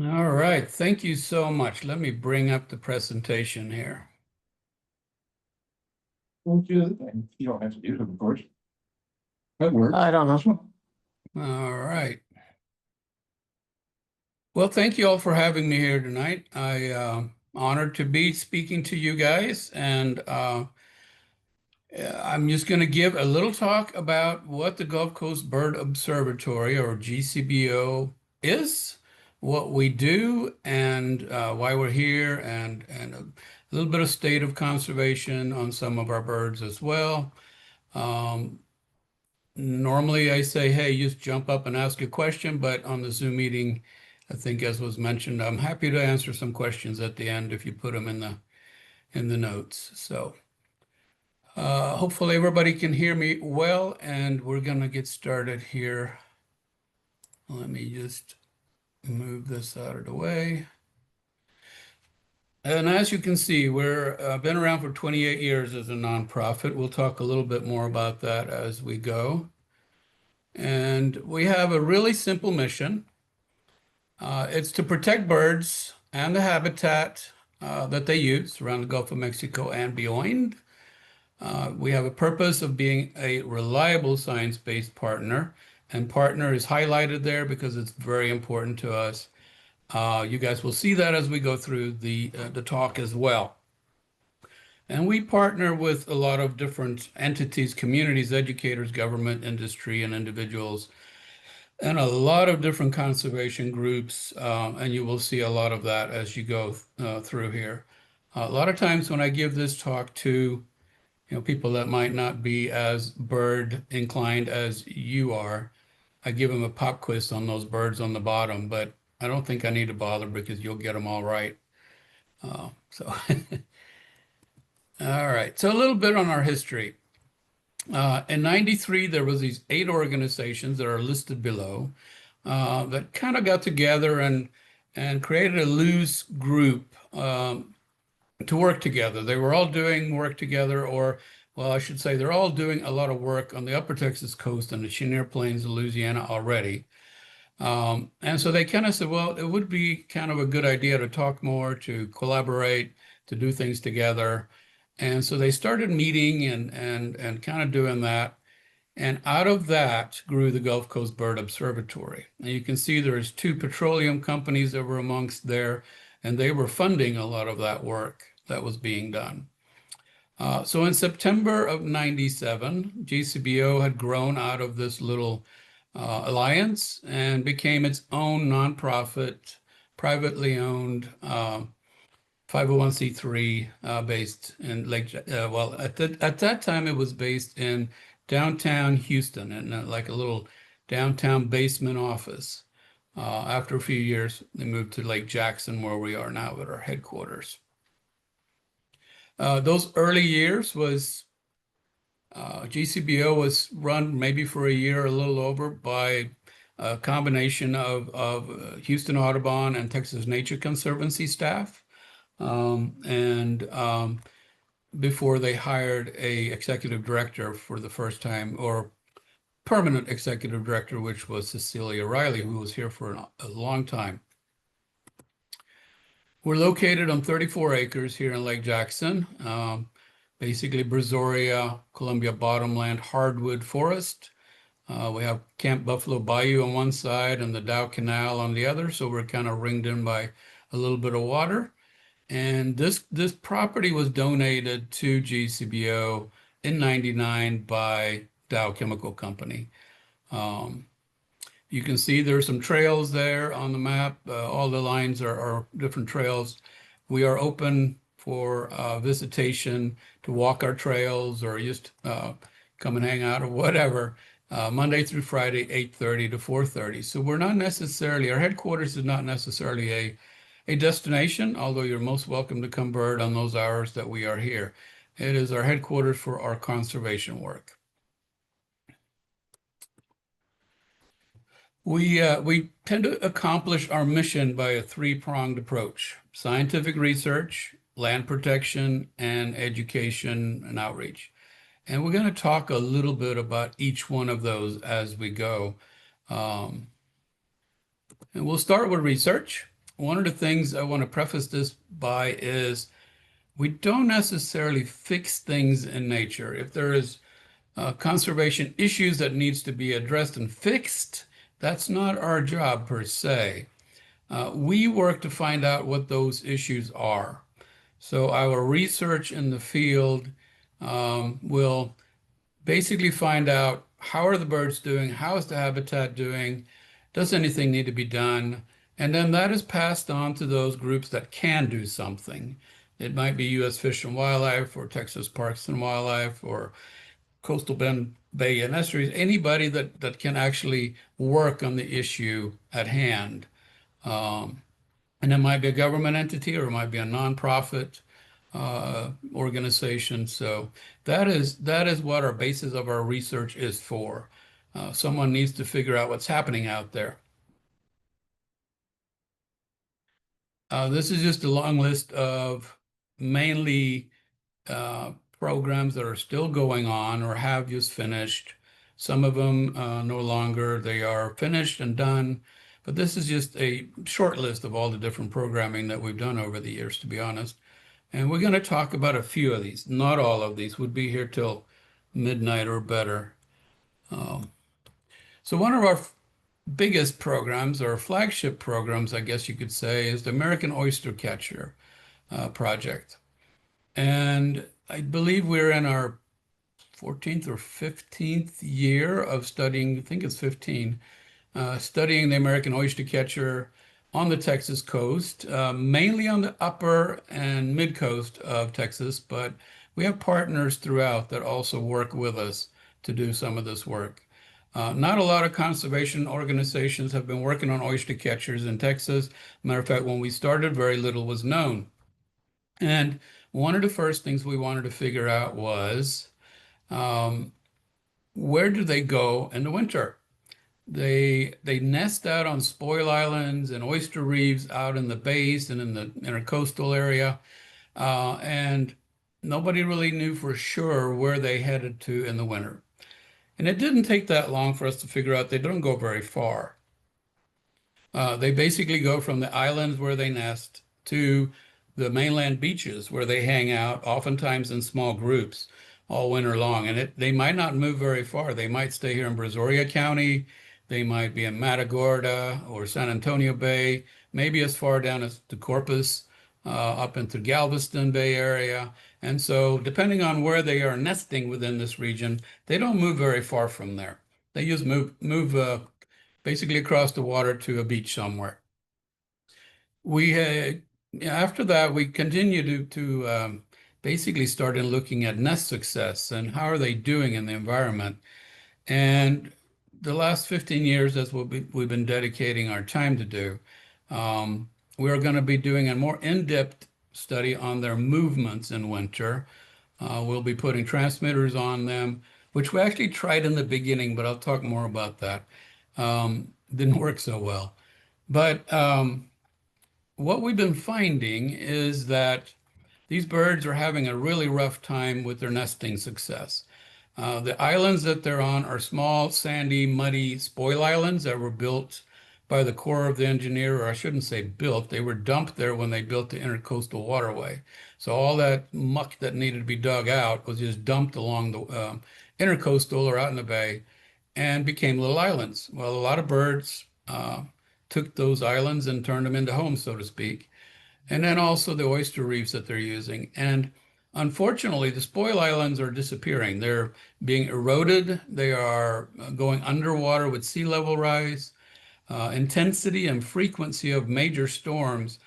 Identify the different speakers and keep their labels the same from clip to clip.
Speaker 1: All right, thank you so much. Let me bring up the presentation here.
Speaker 2: Don't do the thing. You don't have to do it, of course. That works.
Speaker 3: I don't know.
Speaker 1: All right. Well, thank you all for having me here tonight. Honored to be speaking to you guys, and I'm just going to give a little talk about what the Gulf Coast Bird Observatory, or GCBO, is, what we do, and why we're here, and a little bit of state of conservation on some of our birds as well. Normally I say, hey, just jump up and ask a question, but on the Zoom meeting, I think as was mentioned, I'm happy to answer some questions at the end if you put them in the notes. So hopefully everybody can hear me well, and we're gonna get started here. Let me just move this out of the way. And as you can see, we're been around for 28 years as a nonprofit. We'll talk a little bit more about that as we go. And we have a really simple mission. It's to protect birds and the habitat that they use around the Gulf of Mexico and beyond. We have a purpose of being a reliable science-based partner, and partner is highlighted there because it's very important to us. You guys will see that as we go through the talk as well. And we partner with a lot of different entities, communities, educators, government, industry, and individuals, and a lot of different conservation groups, and you will see a lot of that as you go through here. A lot of times when I give this talk to people that might not be as bird inclined as you are, I give them a pop quiz on those birds on the bottom, but I don't think I need to bother because you'll get them all right. All right, so a little bit on our history. In '93, there was these 8 organizations that are listed below that kind of got together and created a loose group to work together. They were all doing work together, or, well, I should say they're all doing a lot of work on the Upper Texas coast and the Cheniere Plains of Louisiana already. And so they kind of said, well, it would be kind of a good idea to talk more, to collaborate, to do things together. And so they started meeting and kind of doing that. And out of that grew the Gulf Coast Bird Observatory. And you can see there's 2 petroleum companies that were amongst there, and they were funding a lot of that work that was being done. So in September of '97, GCBO had grown out of this little alliance and became its own nonprofit, privately owned 501c3 based in Lake, well, at that time it was based in downtown Houston, in like a little downtown basement office. After a few years, they moved to Lake Jackson, where we are now at our headquarters. Those early years was, GCBO was run maybe for a year, a little over, by a combination of Houston Audubon and Texas Nature Conservancy staff. Before they hired a executive director for the first time, or permanent executive director, which was Cecilia Riley, who was here for a long time. We're located on 34 acres here in Lake Jackson, basically Brazoria, Columbia Bottomland hardwood forest. We have Camp Buffalo Bayou on one side and the Dow Canal on the other, so we're kind of ringed in by a little bit of water. And this property was donated to GCBO in '99 by Dow Chemical Company. You can see there's some trails there on the map. All the lines are different trails. We are open for visitation, to walk our trails, or just come and hang out or whatever, Monday through Friday, 8:30 to 4:30. So we're not necessarily, our headquarters is not necessarily a destination, although you're most welcome to come bird on those hours that we are here. It is our headquarters for our conservation work. We tend to accomplish our mission by a 3-pronged approach: scientific research, land protection, and education and outreach. And we're going to talk a little bit about each one of those as we go. And we'll start with research. one of the things I want to preface this by is we don't necessarily fix things in nature. If there is conservation issues that needs to be addressed and fixed, that's not our job per se. We work to find out what those issues are. So our research in the field will basically find out how are the birds doing, how is the habitat doing, does anything need to be done, and then that is passed on to those groups that can do something. It might be U.S. Fish and Wildlife or Texas Parks and Wildlife or Coastal Bend Bay and Estuaries, anybody that can actually work on the issue at hand. And it might be a government entity or it might be a nonprofit organization. So that is what our basis of our research is for. Someone needs to figure out what's happening out there. This is just a long list of mainly programs that are still going on or have just finished. Some of them no longer. They are finished and done. But this is just a short list of all the different programming that we've done over the years, to be honest. And we're going to talk about a few of these. Not all of these would be here till midnight or better. So one of our biggest programs, or flagship programs, I guess you could say, is the American Oyster Catcher project. And I believe we're in our 14th or 15th year of studying, I think it's 15, studying the American oyster catcher on the Texas coast, mainly on the upper and mid coast of Texas, but we have partners throughout that also work with us to do some of this work. Not a lot of conservation organizations have been working on oyster catchers in Texas. Matter of fact, when we started, very little was known. And one of the first things we wanted to figure out was where do they go in the winter? They nest out on spoil islands and oyster reefs out in the bays and in the intercoastal area, and nobody really knew for sure where they headed to in the winter. And it didn't take that long for us to figure out they don't go very far. They basically go from the islands where they nest to the mainland beaches where they hang out, oftentimes in small groups all winter long. And they might not move very far. They might stay here in Brazoria County. They might be in Matagorda or San Antonio Bay, maybe as far down as the Corpus, up into Galveston Bay area. And so depending on where they are nesting within this region, they don't move very far from there. They just move basically across the water to a beach somewhere. After that, we continue to basically start in looking at nest success and how are they doing in the environment. And the last 15 years, that's what we've been dedicating our time to do. We're going to be doing a more in-depth study on their movements in winter. We'll be putting transmitters on them, which we actually tried in the beginning, but I'll talk more about that. Didn't work so well. But what we've been finding is that these birds are having a really rough time with their nesting success. The islands that they're on are small, sandy, muddy spoil islands that were built by the Corps of the Engineer, or I shouldn't say built, they were dumped there when they built the intercoastal waterway. So all that muck that needed to be dug out was just dumped along the intercoastal or out in the bay and became little islands. Well, a lot of birds took those islands and turned them into homes, so to speak. And then also the oyster reefs that they're using. And unfortunately, the spoil islands are disappearing. They're being eroded. They are going underwater with sea level rise. Intensity and frequency of major storms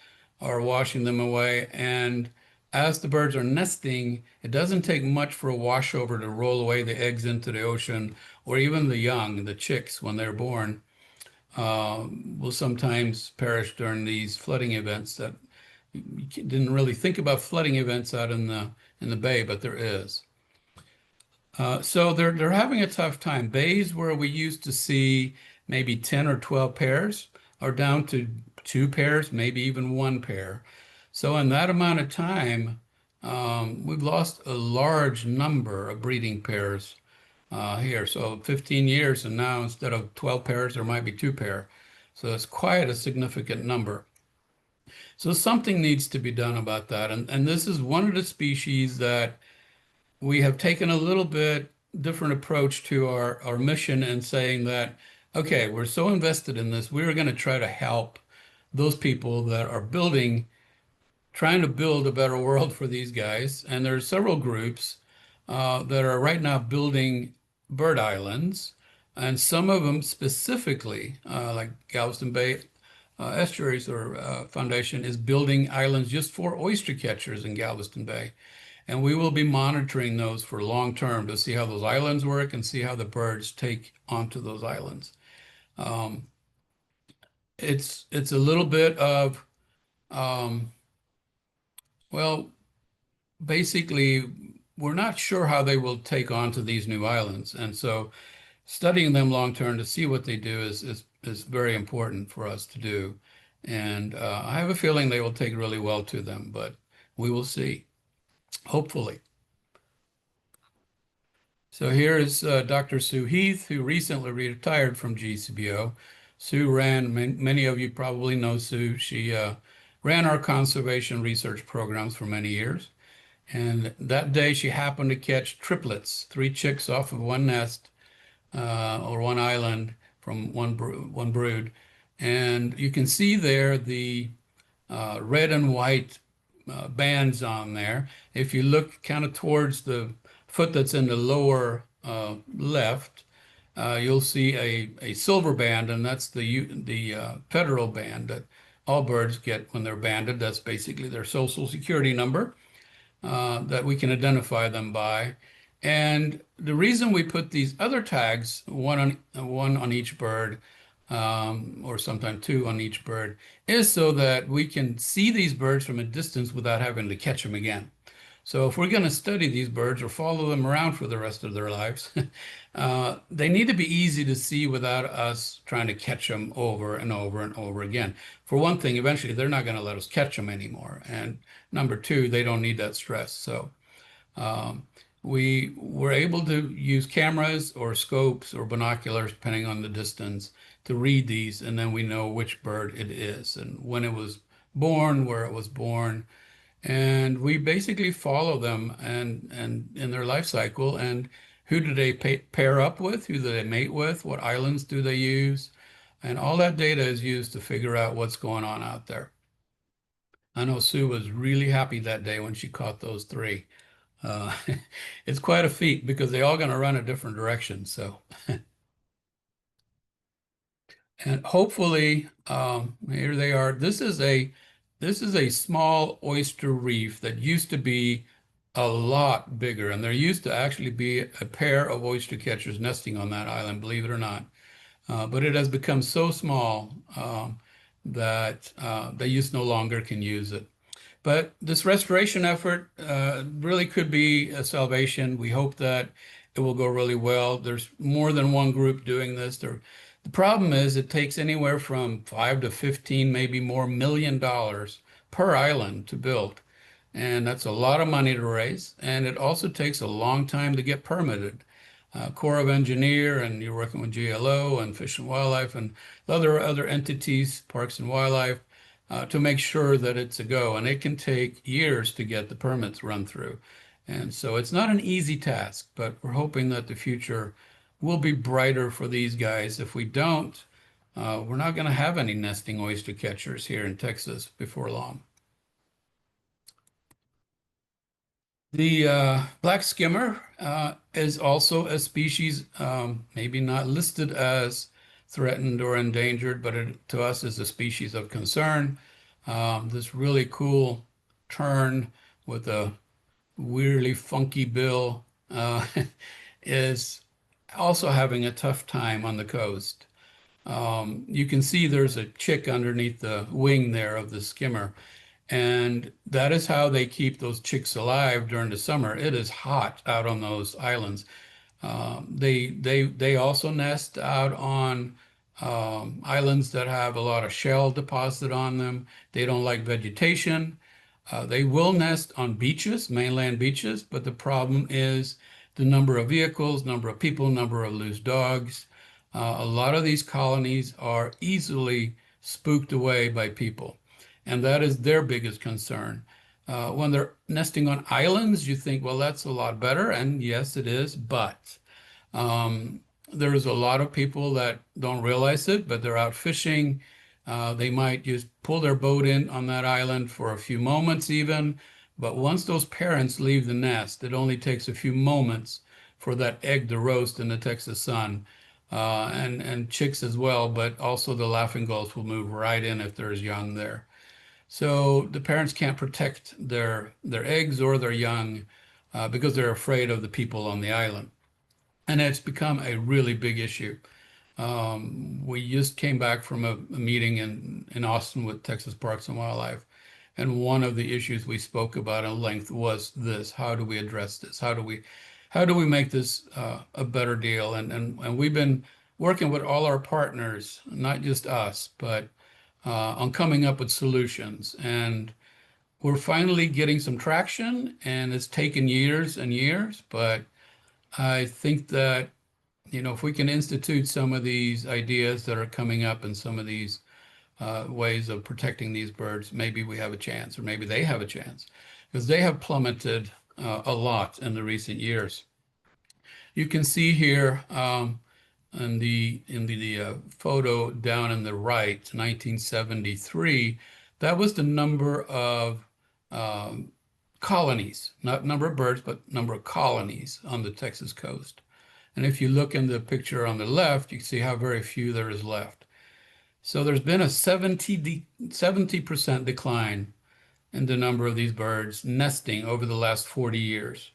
Speaker 1: are washing them away. And as the birds are nesting, it doesn't take much for a washover to roll away the eggs into the ocean, or even the young, the chicks, when they're born, will sometimes perish during these flooding events that you didn't really think about flooding events out in the bay, but there is. So they're having a tough time. Bays where we used to see maybe 10 or 12 pairs are down to 2 pairs, maybe even 1 pair. So in that amount of time, we've lost a large number of breeding pairs here. So 15 years, and now instead of 12 pairs, there might be 2 pair. So it's quite a significant number. So something needs to be done about that. And this is one of the species that we have taken a little bit different approach to our mission and saying that, okay, we're so invested in this, we're going to try to help those people that are trying to build a better world for these guys. And there are several groups that are right now building bird islands, and some of them specifically, like Galveston Bay Estuaries or Foundation is building islands just for oyster catchers in Galveston Bay. And we will be monitoring those for long term to see how those islands work and see how the birds take onto those islands. Um, it's a little bit of, um, well, basically, we're not sure how they will take on to these new islands. And so studying them long term to see what they do is very important for us to do. And I have a feeling they will take really well to them, but we will see, hopefully. So here is Dr. Sue Heath, who recently retired from GCBO. Sue ran, many of you probably know Sue. She ran our conservation research programs for many years. And that day she happened to catch triplets, 3 chicks off of one nest or one island from one brood. And you can see there the red and white bands on there. If you look kind of towards the foot that's in the lower left, you'll see a silver band, and that's the federal band that all birds get when they're banded. That's basically their social security number that we can identify them by. And the reason we put these other tags, one on each bird, or sometimes 2 on each bird, is so that we can see these birds from a distance without having to catch them again. So if we're going to study these birds or follow them around for the rest of their lives, they need to be easy to see without us trying to catch them over and over and over again. For one thing, eventually they're not going to let us catch them anymore. And number 2, they don't need that stress. So we were able to use cameras or scopes or binoculars, depending on the distance, to read these, and then we know which bird it is and when it was born, where it was born. And we basically follow them and in their life cycle, and who do they pair up with, who do they mate with, what islands do they use, and all that data is used to figure out what's going on out there. I know Sue was really happy that day when she caught those 3. It's quite a feat because they're all going to run a different direction. So, and hopefully, here they are. This is a small oyster reef that used to be a lot bigger, and there used to actually be a pair of oyster catchers nesting on that island, believe it or not. But it has become so small that they just no longer can use it. But this restoration effort really could be a salvation. We hope that it will go really well. There's more than one group doing this. The problem is it takes anywhere from 5 to 15, maybe more $1 million per island to build. And that's a lot of money to raise. And it also takes a long time to get permitted. Corps of Engineer, and you're working with GLO and Fish and Wildlife and other entities, Parks and Wildlife, to make sure that it's a go. And it can take years to get the permits run through. And so it's not an easy task, but we're hoping that the future will be brighter for these guys. If we don't, we're not going to have any nesting oyster catchers here in Texas before long. The black skimmer is also a species, maybe not listed as threatened or endangered, but it, to us, is a species of concern. This really cool tern with a weirdly funky bill is also having a tough time on the coast. You can see there's a chick underneath the wing there of the skimmer. And that is how they keep those chicks alive during the summer. It is hot out on those islands. They also nest out on islands that have a lot of shell deposit on them. They don't like vegetation. They will nest on beaches, mainland beaches, but the problem is the number of vehicles, number of people, number of loose dogs. A lot of these colonies are easily spooked away by people. and that is their biggest concern. When they're nesting on islands, you think, well, that's a lot better, and yes, it is, but there's a lot of people that don't realize it, but they're out fishing. They might just pull their boat in on that island for a few moments even, but once those parents leave the nest, it only takes a few moments for that egg to roast in the Texas sun, and chicks as well, but also the laughing gulls will move right in if there's young there. So the parents can't protect their eggs or their young because they're afraid of the people on the island. And it's become a really big issue. We just came back from a meeting in Austin with Texas Parks and Wildlife. And one of the issues we spoke about at length was this: how do we address this? How do we make this a better deal? And we've been working with all our partners, not just us, but on coming up with solutions. And we're finally getting some traction, and it's taken years and years, but I think that, if we can institute some of these ideas that are coming up and some of these ways of protecting these birds, maybe we have a chance, or maybe they have a chance, because they have plummeted a lot in the recent years. You can see here in the photo down in the right, 1973, that was the number of colonies, not number of birds, but number of colonies on the Texas coast. And if you look in the picture on the left, you can see how very few there is left. So there's been a 70% decline in the number of these birds nesting over the last 40 years.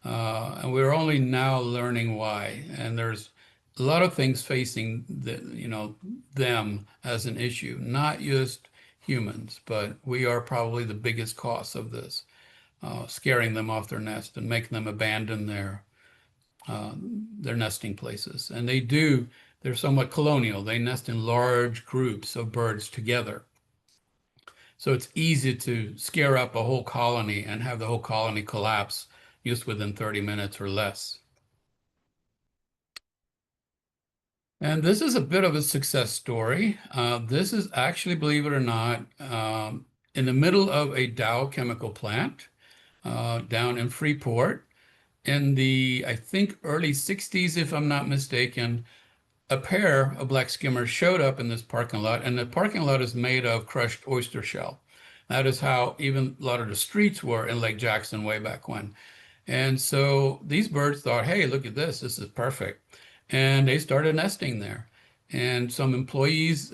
Speaker 1: And we're only now learning why. And there's a lot of things facing them as an issue, not just humans, but we are probably the biggest cause of this, scaring them off their nest and making them abandon their nesting places. And they're somewhat colonial. They nest in large groups of birds together. So it's easy to scare up a whole colony and have the whole colony collapse just within 30 minutes or less. And this is a bit of a success story. This is actually, believe it or not, in the middle of a Dow chemical plant down in Freeport. In the, I think, early 60s, if I'm not mistaken, a pair of black skimmers showed up in this parking lot, and the parking lot is made of crushed oyster shell. That is how even a lot of the streets were in Lake Jackson way back when. And so these birds thought, hey, look at this is perfect. And they started nesting there. And some employees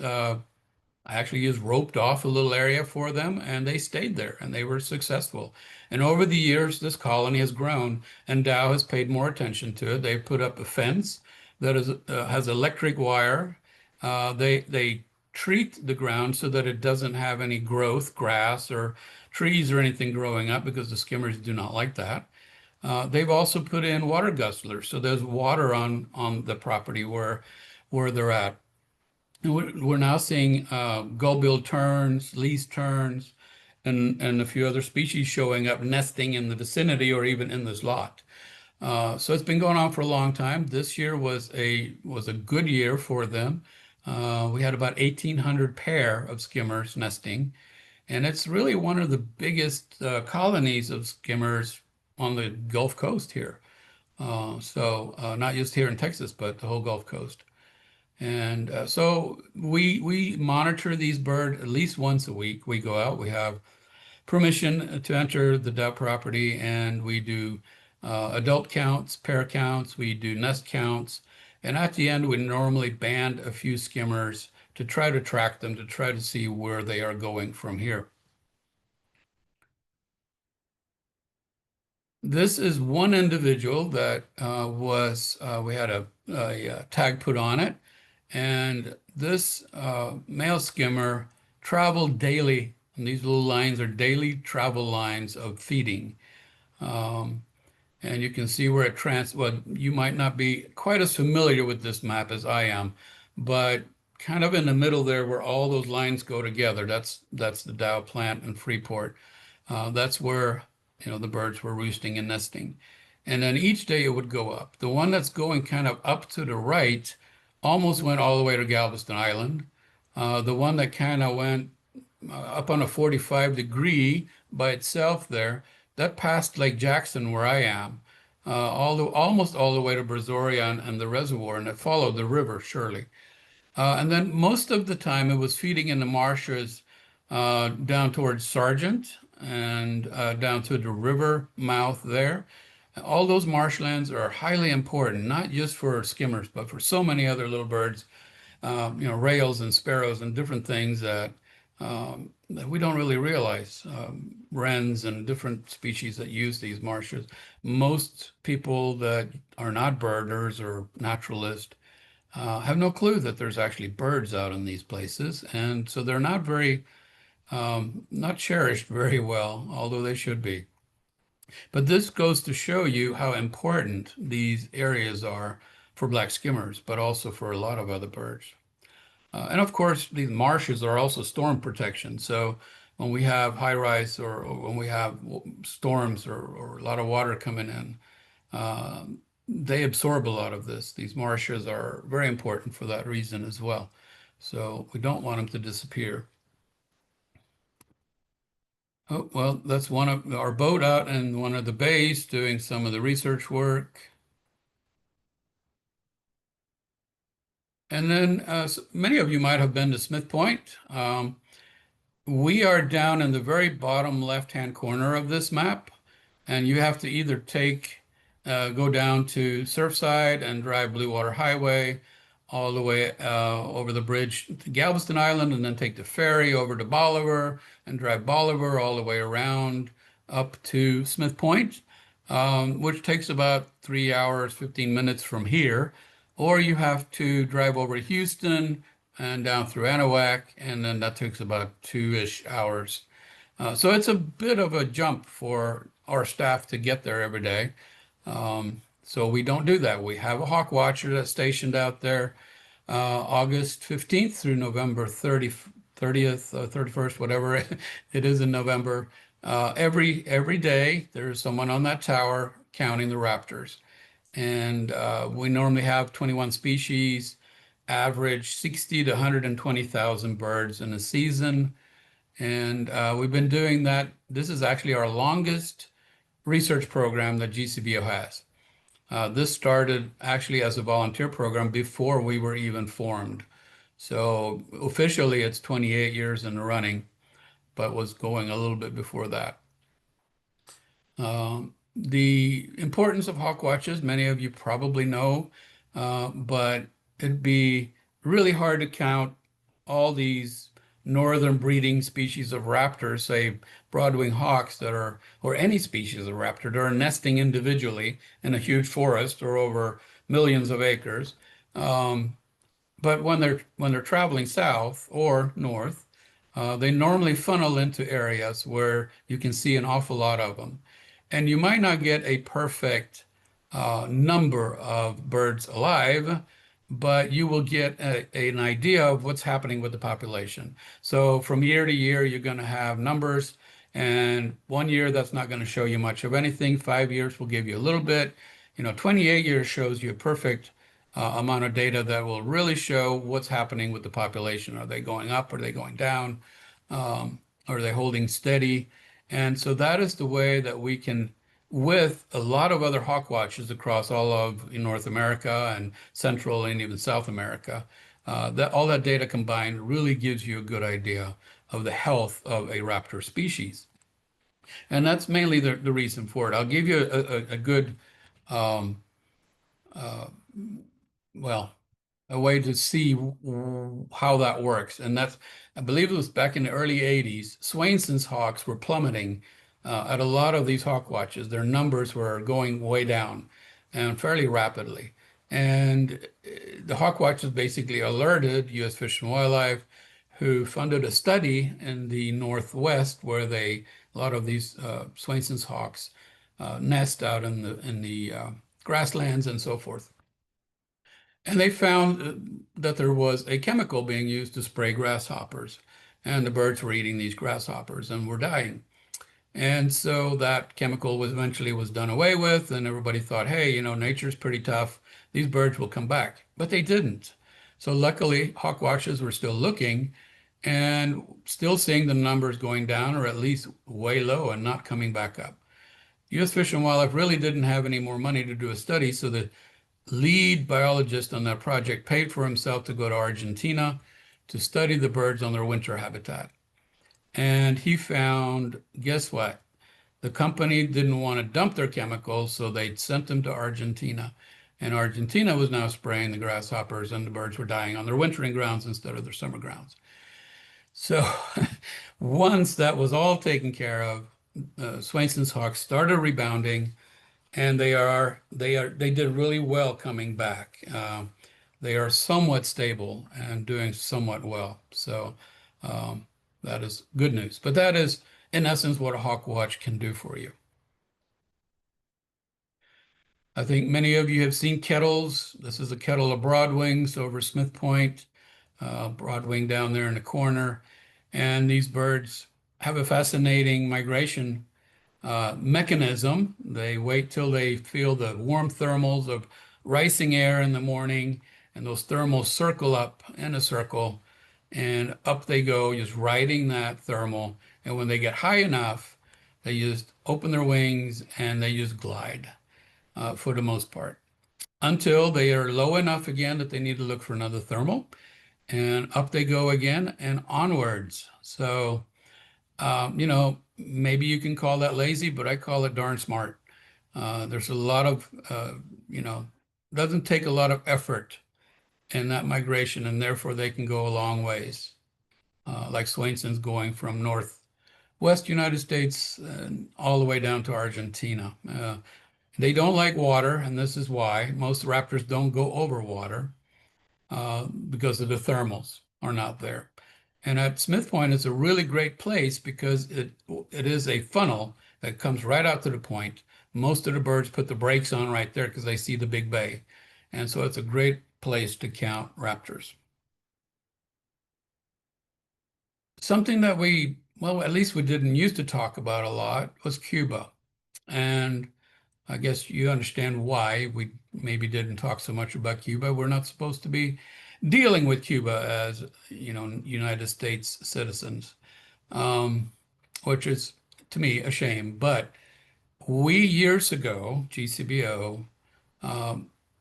Speaker 1: actually just roped off a little area for them, and they stayed there, and they were successful. And over the years, this colony has grown, and Dow has paid more attention to it. They put up a fence that has electric wire. They treat the ground so that it doesn't have any growth, grass or trees or anything growing up, because the skimmers do not like that. They've also put in water guzzlers, so there's water on the property where they're at. And we're now seeing gull-billed terns, least terns, and a few other species showing up nesting in the vicinity or even in this lot. So it's been going on for a long time. This year was a good year for them. We had about 1,800 pair of skimmers nesting, and it's really one of the biggest colonies of skimmers on the Gulf Coast here. So not just here in Texas, but the whole Gulf Coast. And so we monitor these birds at least once a week. We go out, we have permission to enter the Dow property, and we do adult counts, pair counts, we do nest counts. And at the end, we normally band a few skimmers to try to track them, to try to see where they are going from here. This is one individual that we had a tag put on it. And this male skimmer traveled daily, and these little lines are daily travel lines of feeding. And you can see where well, you might not be quite as familiar with this map as I am, but kind of in the middle there where all those lines go together, that's the Dow plant in Freeport. That's where, the birds were roosting and nesting. And then each day it would go up. The one that's going kind of up to the right almost went all the way to Galveston Island. The one that kind of went up on a 45-degree by itself there. That passed Lake Jackson where I am, almost all the way to Brazoria and the reservoir, and it followed the river, surely. And then most of the time it was feeding in the marshes down towards Sargent and down to the river mouth there. All those marshlands are highly important, not just for skimmers, but for so many other little birds, rails and sparrows and different things that we don't really realize. Wrens and different species that use these marshes. Most people that are not birders or naturalists have no clue that there's actually birds out in these places. And so they're not not cherished very well, although they should be. But this goes to show you how important these areas are for black skimmers, but also for a lot of other birds. And of course, these marshes are also storm protection. So when we have high rise or when we have storms or a lot of water coming in, they absorb a lot of this. These marshes are very important for that reason as well. So we don't want them to disappear. Oh, well, that's one of our boat out in one of the bays doing some of the research work. And then many of you might have been to Smith Point. We are down in the very bottom left-hand corner of this map, and you have to either go down to Surfside and drive Blue Water Highway all the way over the bridge to Galveston Island, and then take the ferry over to Bolivar and drive Bolivar all the way around up to Smith Point, which takes about 3 hours, 15 minutes from here. Or you have to drive over to Houston and down through Anahuac, and then that takes about 2-ish hours. So it's a bit of a jump for our staff to get there every day. So we don't do that. We have a hawk watcher that's stationed out there August 15th through November 30th, 31st, whatever it is in November. Every day there's someone on that tower counting the raptors. And we normally have 21 species, average 60 to 120,000 birds in a season. And we've been doing that. This is actually our longest research program that GCBO has. This started actually as a volunteer program before we were even formed. So officially it's 28 years in the running, but was going a little bit before that. The importance of hawk watches, many of you probably know, but it'd be really hard to count all these northern breeding species of raptors, say broadwing hawks that are, or any species of raptor that are nesting individually in a huge forest or over millions of acres. But when they're traveling south or north, they normally funnel into areas where you can see an awful lot of them. And you might not get a perfect number of birds alive, but you will get an idea of what's happening with the population. So from year to year, you're going to have numbers, and 1 year that's not going to show you much of anything. 5 years will give you a little bit. 28 years shows you a perfect amount of data that will really show what's happening with the population. Are they going up? Are they going down? Are they holding steady? And so that is the way that we can, with a lot of other hawk watches across all of North America and Central and even South America, all that data combined really gives you a good idea of the health of a raptor species. And that's mainly the reason for it. I'll give you a good, a way to see how that works. And that's, I believe it was back in the early 80s, Swainson's hawks were plummeting at a lot of these hawk watches. Their numbers were going way down and fairly rapidly. And the hawk watches basically alerted U.S. Fish and Wildlife, who funded a study in the Northwest where a lot of these Swainson's hawks nest out in the grasslands and so forth. And they found that there was a chemical being used to spray grasshoppers, and the birds were eating these grasshoppers and were dying. And so that chemical was eventually done away with, and everybody thought, hey, nature's pretty tough. These birds will come back. But they didn't. So luckily, hawk watches were still looking, and still seeing the numbers going down or at least way low and not coming back up. U.S. Fish and Wildlife really didn't have any more money to do a study, so the lead biologist on that project paid for himself to go to Argentina to study the birds on their winter habitat. And he found, guess what? The company didn't want to dump their chemicals, so they sent them to Argentina. And Argentina was now spraying the grasshoppers, and the birds were dying on their wintering grounds instead of their summer grounds. So once that was all taken care of, Swainson's hawks started rebounding, and they did really well coming back. They are somewhat stable and doing somewhat well. So that is good news. But that is, in essence, what a hawk watch can do for you. I think many of you have seen kettles. This is a kettle of broadwings over Smith Point, broadwing down there in the corner. And these birds have a fascinating migration mechanism. They wait till they feel the warm thermals of rising air in the morning, and those thermals circle up in a circle, and up they go, just riding that thermal. And when they get high enough, they just open their wings and they just glide for the most part until they are low enough again that they need to look for another thermal, and up they go again and onwards. So maybe you can call that lazy, but I call it darn smart. There's a lot of, doesn't take a lot of effort in that migration, and therefore they can go a long ways. Like Swainson's going from northwest United States all the way down to Argentina. They don't like water, and this is why. Most raptors don't go over water because of the thermals are not there. And at Smith Point, it's a really great place because it is a funnel that comes right out to the point. Most of the birds put the brakes on right there because they see the big bay. And so it's a great place to count raptors. Something that at least we didn't used to talk about a lot was Cuba. And I guess you understand why we maybe didn't talk so much about Cuba. We're not supposed to be dealing with Cuba as, United States citizens, which is, to me, a shame. But we, years ago, GCBO,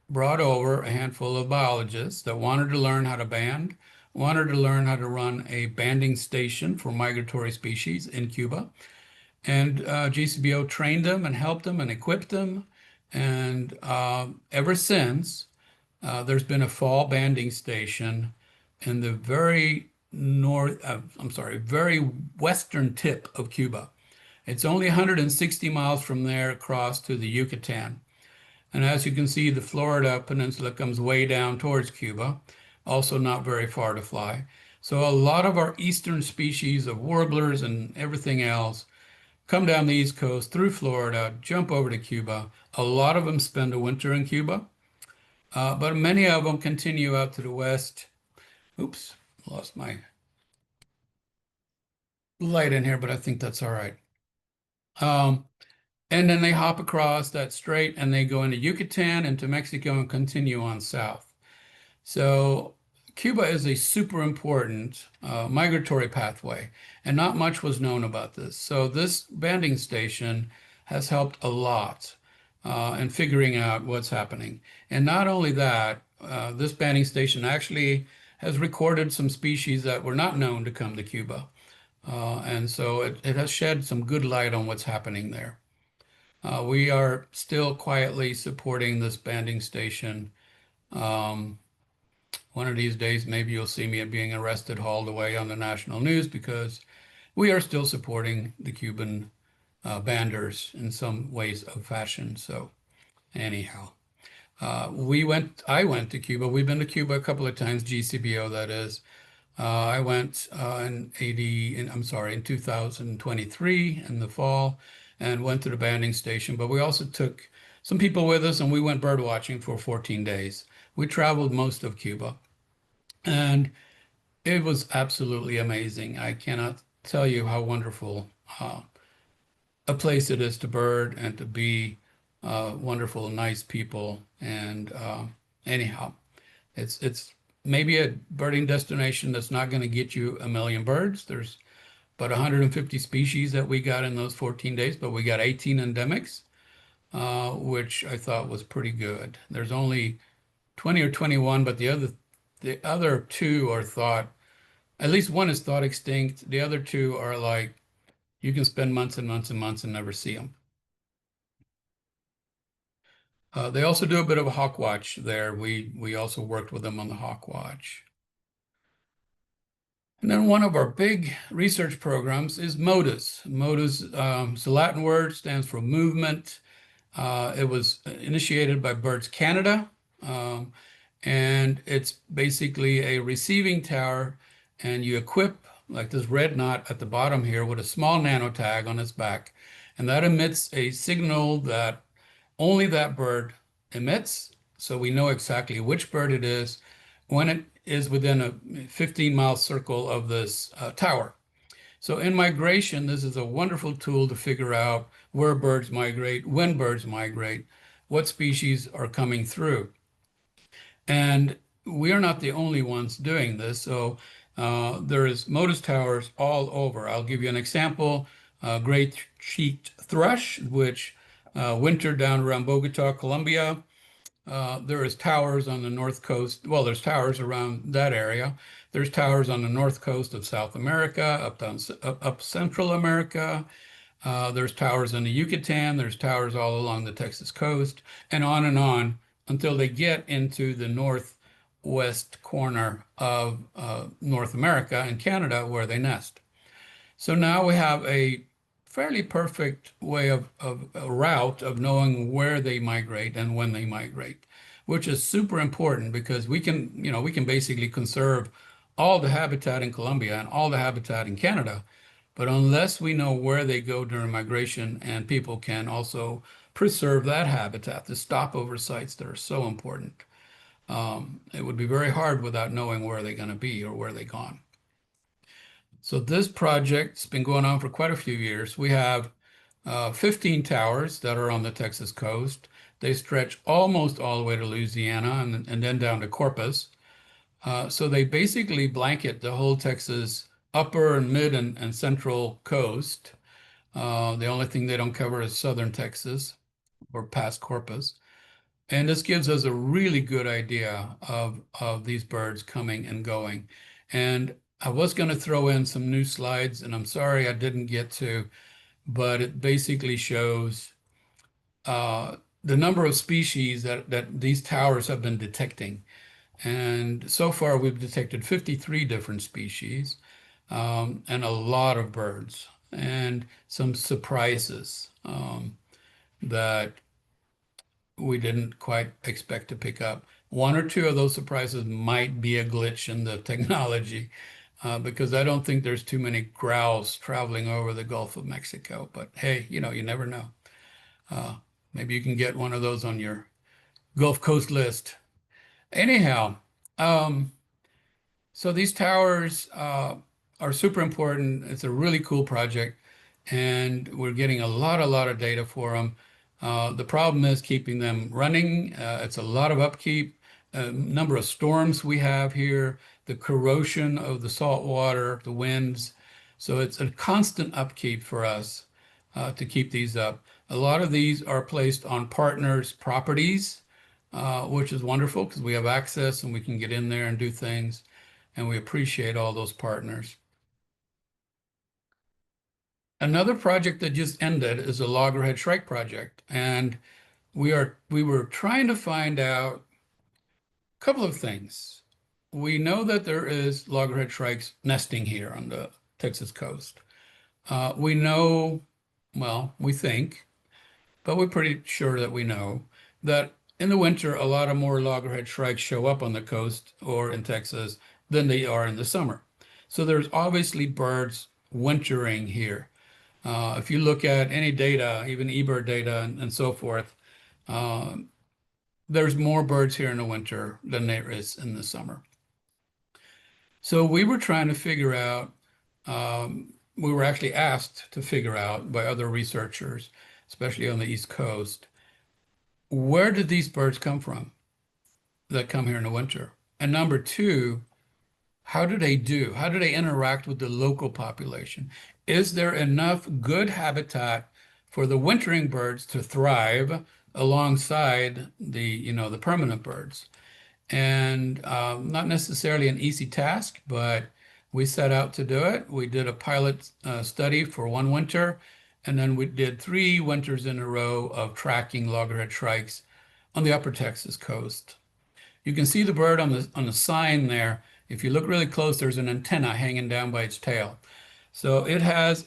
Speaker 1: brought over a handful of biologists that wanted to learn how to band, wanted to learn how to run a banding station for migratory species in Cuba. And GCBO trained them and helped them and equipped them. And ever since, there's been a fall banding station in the very very western tip of Cuba. It's only 160 miles from there across to the Yucatan. And as you can see, the Florida Peninsula comes way down towards Cuba, also not very far to fly. So a lot of our eastern species of warblers and everything else come down the East Coast through Florida, jump over to Cuba. A lot of them spend a winter in Cuba, but many of them continue out to the west. Oops, lost my light in here, but I think that's all right. And then they hop across that strait and they go into Yucatan, into Mexico, and continue on south. So Cuba is a super important migratory pathway, and not much was known about this. So this banding station has helped a lot in figuring out what's happening. And not only that, this banding station actually has recorded some species that were not known to come to Cuba. And so it has shed some good light on what's happening there. We are still quietly supporting this banding station. One of these days, maybe you'll see me being arrested, hauled away on the national news, because we are still supporting the Cuban banders in some ways of fashion. So anyhow, I went to Cuba. We've been to Cuba a couple of times, GCBO, that is. I went in 2023 in the fall, and went to the banding station. But we also took some people with us, and we went bird watching for 14 days. We traveled most of Cuba, and it was absolutely amazing. I cannot tell you how wonderful a place it is to bird and to be wonderful, nice people. And anyhow, it's maybe a birding destination that's not going to get you a million birds. There's about 150 species that we got in those 14 days, but we got 18 endemics, which I thought was pretty good. There's only 20 or 21, but the other two are thought, at least one is thought extinct. The other two are like, you can spend months and months and months and never see them. They also do a bit of a hawk watch there. We also worked with them on the hawk watch. And then one of our big research programs is MODIS. MODIS is a Latin word, stands for movement. It was initiated by Birds Canada, and it's basically a receiving tower, and you equip like this red knot at the bottom here with a small nano tag on its back, and that emits a signal that only that bird emits, so we know exactly which bird it is when it is within a 15-mile circle of this tower. So in migration, this is a wonderful tool to figure out where birds migrate, when birds migrate, what species are coming through. And we are not the only ones doing this. So there is MODIS towers all over. I'll give you an example. Great-cheeked thrush, which winter down around Bogota, Colombia. There is towers on the north coast. Well, there's towers around that area. There's towers on the north coast of South America, up Central America. There's towers in the Yucatan. There's towers all along the Texas coast, and on until they get into the northwest corner of North America and Canada, where they nest. So now we have a fairly perfect way of a route of knowing where they migrate and when they migrate, which is super important because we can basically conserve all the habitat in Colombia and all the habitat in Canada. But unless we know where they go during migration, and people can also preserve that habitat, the stopover sites that are so important, it would be very hard without knowing where they're going to be or where they've gone. So this project's been going on for quite a few years. We have 15 towers that are on the Texas coast. They stretch almost all the way to Louisiana and then down to Corpus. So they basically blanket the whole Texas upper and mid and central coast. The only thing they don't cover is southern Texas or past Corpus. And this gives us a really good idea of these birds coming and going. And I was going to throw in some new slides, and I'm sorry I didn't get to, but it basically shows the number of species that these towers have been detecting. And so far, we've detected 53 different species and a lot of birds and some surprises that we didn't quite expect to pick up. One or two of those surprises might be a glitch in the technology because I don't think there's too many growls traveling over the Gulf of Mexico. But hey, you never know. Maybe you can get one of those on your Gulf Coast list. Anyhow, so these towers are super important. It's a really cool project, and we're getting a lot of data for them. The problem is keeping them running. It's a lot of upkeep, number of storms we have here, the corrosion of the salt water, the winds. So it's a constant upkeep for us to keep these up. A lot of these are placed on partners' properties, which is wonderful because we have access and we can get in there and do things, and we appreciate all those partners. Another project that just ended is a loggerhead shrike project, and we were trying to find out a couple of things. We know that there is loggerhead shrikes nesting here on the Texas coast. We know, well, we think, but we're pretty sure that we know that in the winter, a lot of more loggerhead shrikes show up on the coast or in Texas than they are in the summer. So there's obviously birds wintering here. If you look at any data, even eBird data and so forth, there's more birds here in the winter than there is in the summer. So we were trying to figure out, we were actually asked to figure out by other researchers, especially on the East Coast, where did these birds come from that come here in the winter? And number two, how do they do? How do they interact with the local population? Is there enough good habitat for the wintering birds to thrive alongside the permanent birds? And not necessarily an easy task, but we set out to do it. We did a pilot study for one winter, and then we did 3 winters in a row of tracking loggerhead shrikes on the upper Texas coast. You can see the bird on the sign there. If you look really close, there's an antenna hanging down by its tail. So it has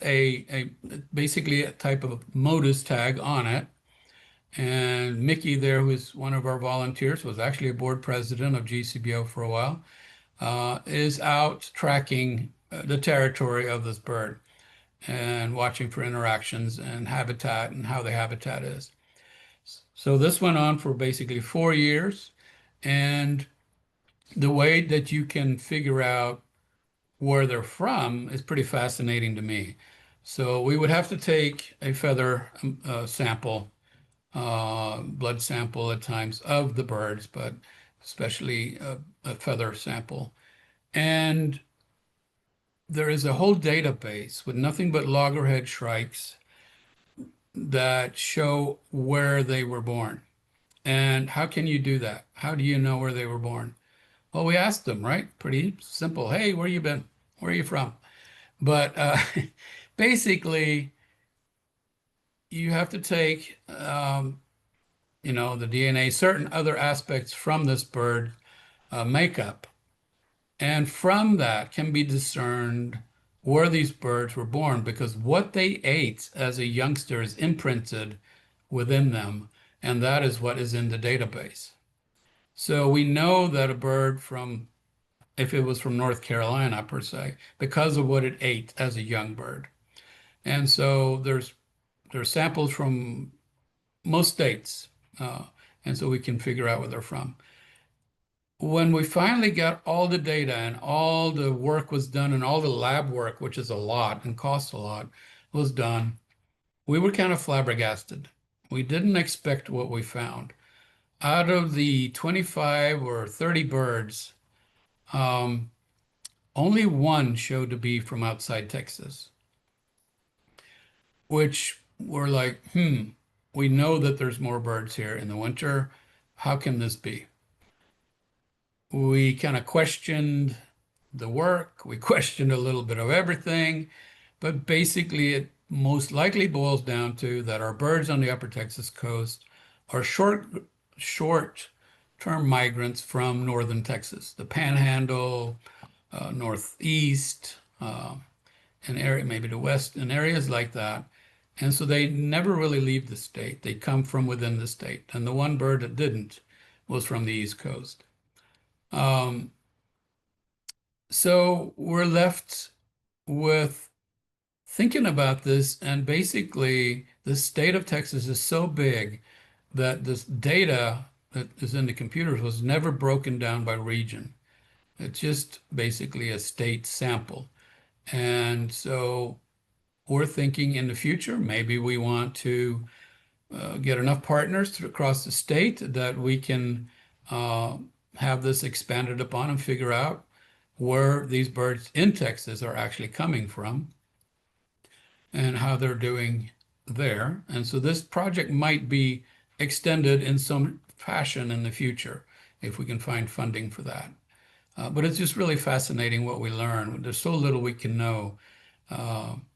Speaker 1: basically a type of modus tag on it. And Mickey there, who's one of our volunteers, was actually a board president of GCBO for a while, is out tracking the territory of this bird and watching for interactions and habitat and how the habitat is. So this went on for basically 4 years. And the way that you can figure out where they're from is pretty fascinating to me. So we would have to take a feather sample, blood sample at times of the birds, but especially a feather sample. And there is a whole database with nothing but loggerhead shrikes that show where they were born. And how can you do that? How do you know where they were born? Well, we asked them, right? Pretty simple. Hey, where you been? Where are you from? But basically, you have to take, the DNA, certain other aspects from this bird makeup. And from that can be discerned where these birds were born, because what they ate as a youngster is imprinted within them. And that is what is in the database. So we know that a bird if it was from North Carolina per se, because of what it ate as a young bird. And so there's samples from most states, and so we can figure out where they're from. When we finally got all the data and all the work was done and all the lab work, which is a lot and costs a lot, was done, we were kind of flabbergasted. We didn't expect what we found. Out of the 25 or 30 birds, only one showed to be from outside Texas, which we're like, we know that there's more birds here in the winter. How can this be? We kind of questioned the work. We questioned a little bit of everything, but basically it most likely boils down to that our birds on the upper Texas coast are short-term migrants from northern Texas, the Panhandle, northeast, an area, maybe the west, and areas like that. And so they never really leave the state. They come from within the state. And the one bird that didn't was from the East Coast. So we're left with thinking about this, and basically the state of Texas is so big that this data that is in the computers was never broken down by region. It's just basically a state sample. And so we're thinking in the future, maybe we want to get enough partners across the state that we can have this expanded upon and figure out where these birds in Texas are actually coming from and how they're doing there. And so this project might be extended in some fashion in the future if we can find funding for that. But it's just really fascinating what we learn. There's so little we can know.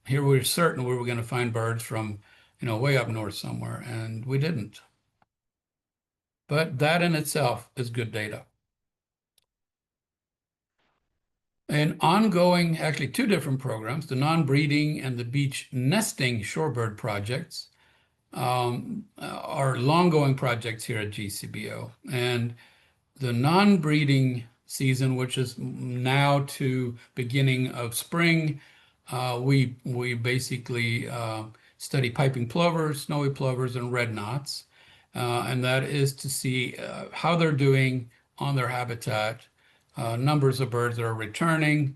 Speaker 1: Here we're certain we were going to find birds from, way up north somewhere, and we didn't. But that in itself is good data. And ongoing, actually 2 different programs, the non-breeding and the beach nesting shorebird projects, are long-going projects here at GCBO. And the non-breeding season, which is now to beginning of spring, we basically study piping plovers, snowy plovers, and red knots. And that is to see how they're doing on their habitat, numbers of birds that are returning,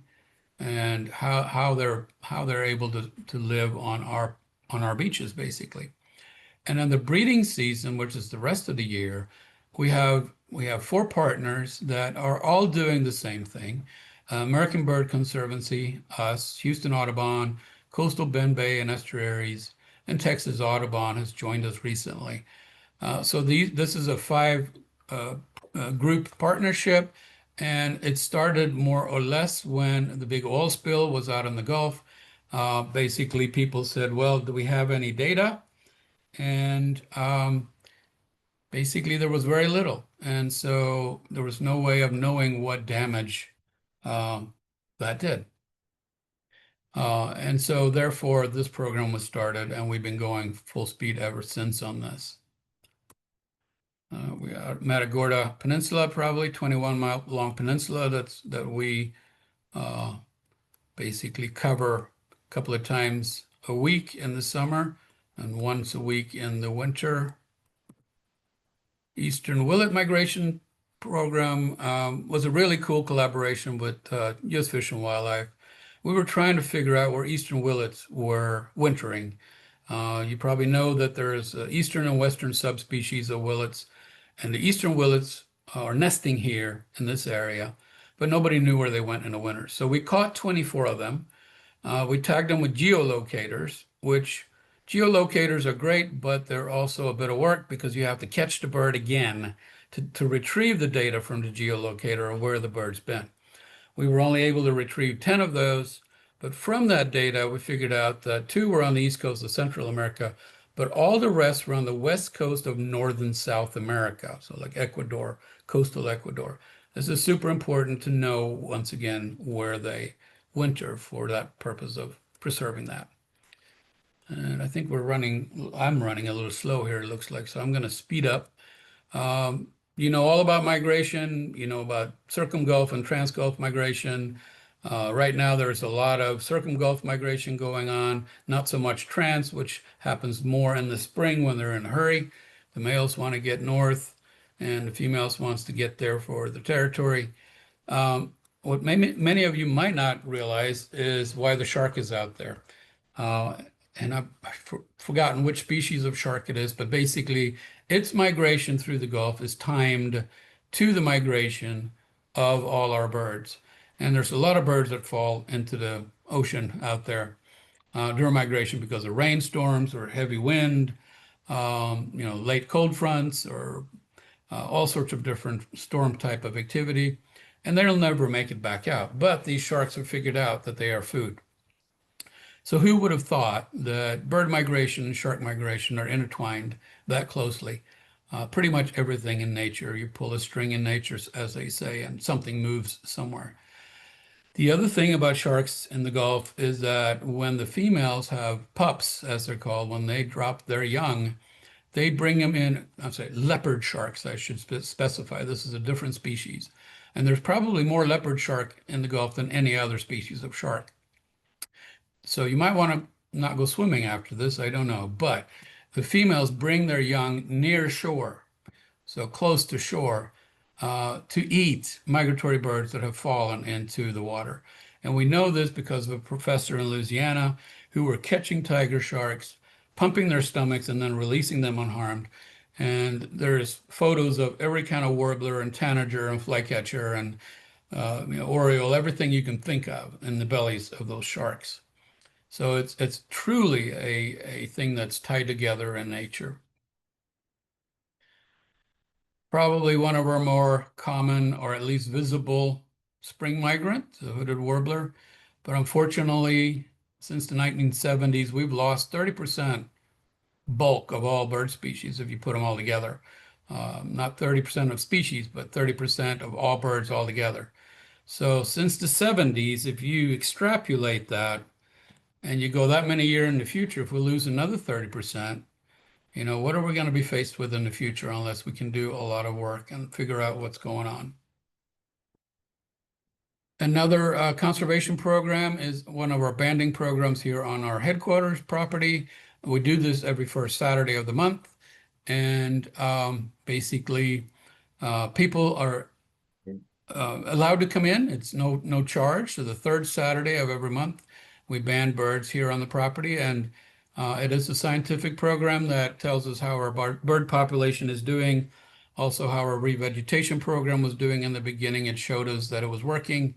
Speaker 1: and how they're able to live on our beaches, basically. And then the breeding season, which is the rest of the year, we have 4 partners that are all doing the same thing. American Bird Conservancy, us, Houston Audubon, Coastal Bend Bay and Estuaries, and Texas Audubon has joined us recently. So this is a 5 group partnership, and it started more or less when the big oil spill was out in the Gulf. Basically, people said, well, do we have any data? And basically, there was very little. And so there was no way of knowing what damage that did. And so therefore, this program was started, and we've been going full speed ever since on this. We are Matagorda Peninsula, probably 21-mile long peninsula that we basically cover a couple of times a week in the summer and once a week in the winter. Eastern Willet Migration Program was a really cool collaboration with U.S. Fish and Wildlife. We were trying to figure out where eastern willets were wintering. You probably know that there's eastern and western subspecies of willets, and the eastern willets are nesting here in this area, but nobody knew where they went in the winter. So we caught 24 of them. We tagged them with geolocators, which geolocators are great, but they're also a bit of work because you have to catch the bird again to retrieve the data from the geolocator of where the bird's been. We were only able to retrieve 10 of those, but from that data, we figured out that 2 were on the east coast of Central America, but all the rest were on the west coast of northern South America, so like Ecuador, coastal Ecuador. This is super important to know, once again, where they winter for that purpose of preserving that. And I think I'm running a little slow here, it looks like, so I'm going to speed up. You know all about migration, you know about circumgulf and transgulf migration. Right now, there's a lot of circumgulf migration going on, not so much trans, which happens more in the spring when they're in a hurry. The males want to get north, and the females wants to get there for the territory. What many of you might not realize is why the shark is out there. And I've forgotten which species of shark it is, but basically its migration through the Gulf is timed to the migration of all our birds. And there's a lot of birds that fall into the ocean out there during migration because of rainstorms or heavy wind, late cold fronts or all sorts of different storm type of activity. And they'll never make it back out. But these sharks have figured out that they are food. So who would have thought that bird migration and shark migration are intertwined that closely? Pretty much everything in nature. You pull a string in nature, as they say, and something moves somewhere. The other thing about sharks in the Gulf is that when the females have pups, as they're called, when they drop their young, they bring them in, I'm sorry, leopard sharks, I should specify. This is a different species. And there's probably more leopard shark in the Gulf than any other species of shark. So you might want to not go swimming after this, I don't know. But the females bring their young near shore, so close to shore, to eat migratory birds that have fallen into the water. And we know this because of a professor in Louisiana who were catching tiger sharks, pumping their stomachs, and then releasing them unharmed. And there's photos of every kind of warbler and tanager and flycatcher and oriole, everything you can think of in the bellies of those sharks. So it's truly a thing that's tied together in nature. Probably one of our more common or at least visible spring migrant, the hooded warbler. But unfortunately, since the 1970s, we've lost 30% bulk of all bird species if you put them all together. Not 30% of species, but 30% of all birds altogether. So since the 70s, if you extrapolate that, and you go that many years in the future, if we lose another 30%, what are we going to be faced with in the future unless we can do a lot of work and figure out what's going on? Another conservation program is one of our banding programs here on our headquarters property. We do this every first Saturday of the month. And basically, people are allowed to come in. It's no charge. So the third Saturday of every month, we band birds here on the property, and it is a scientific program that tells us how our bird population is doing also how our revegetation program was doing in the beginning. It showed us that it was working,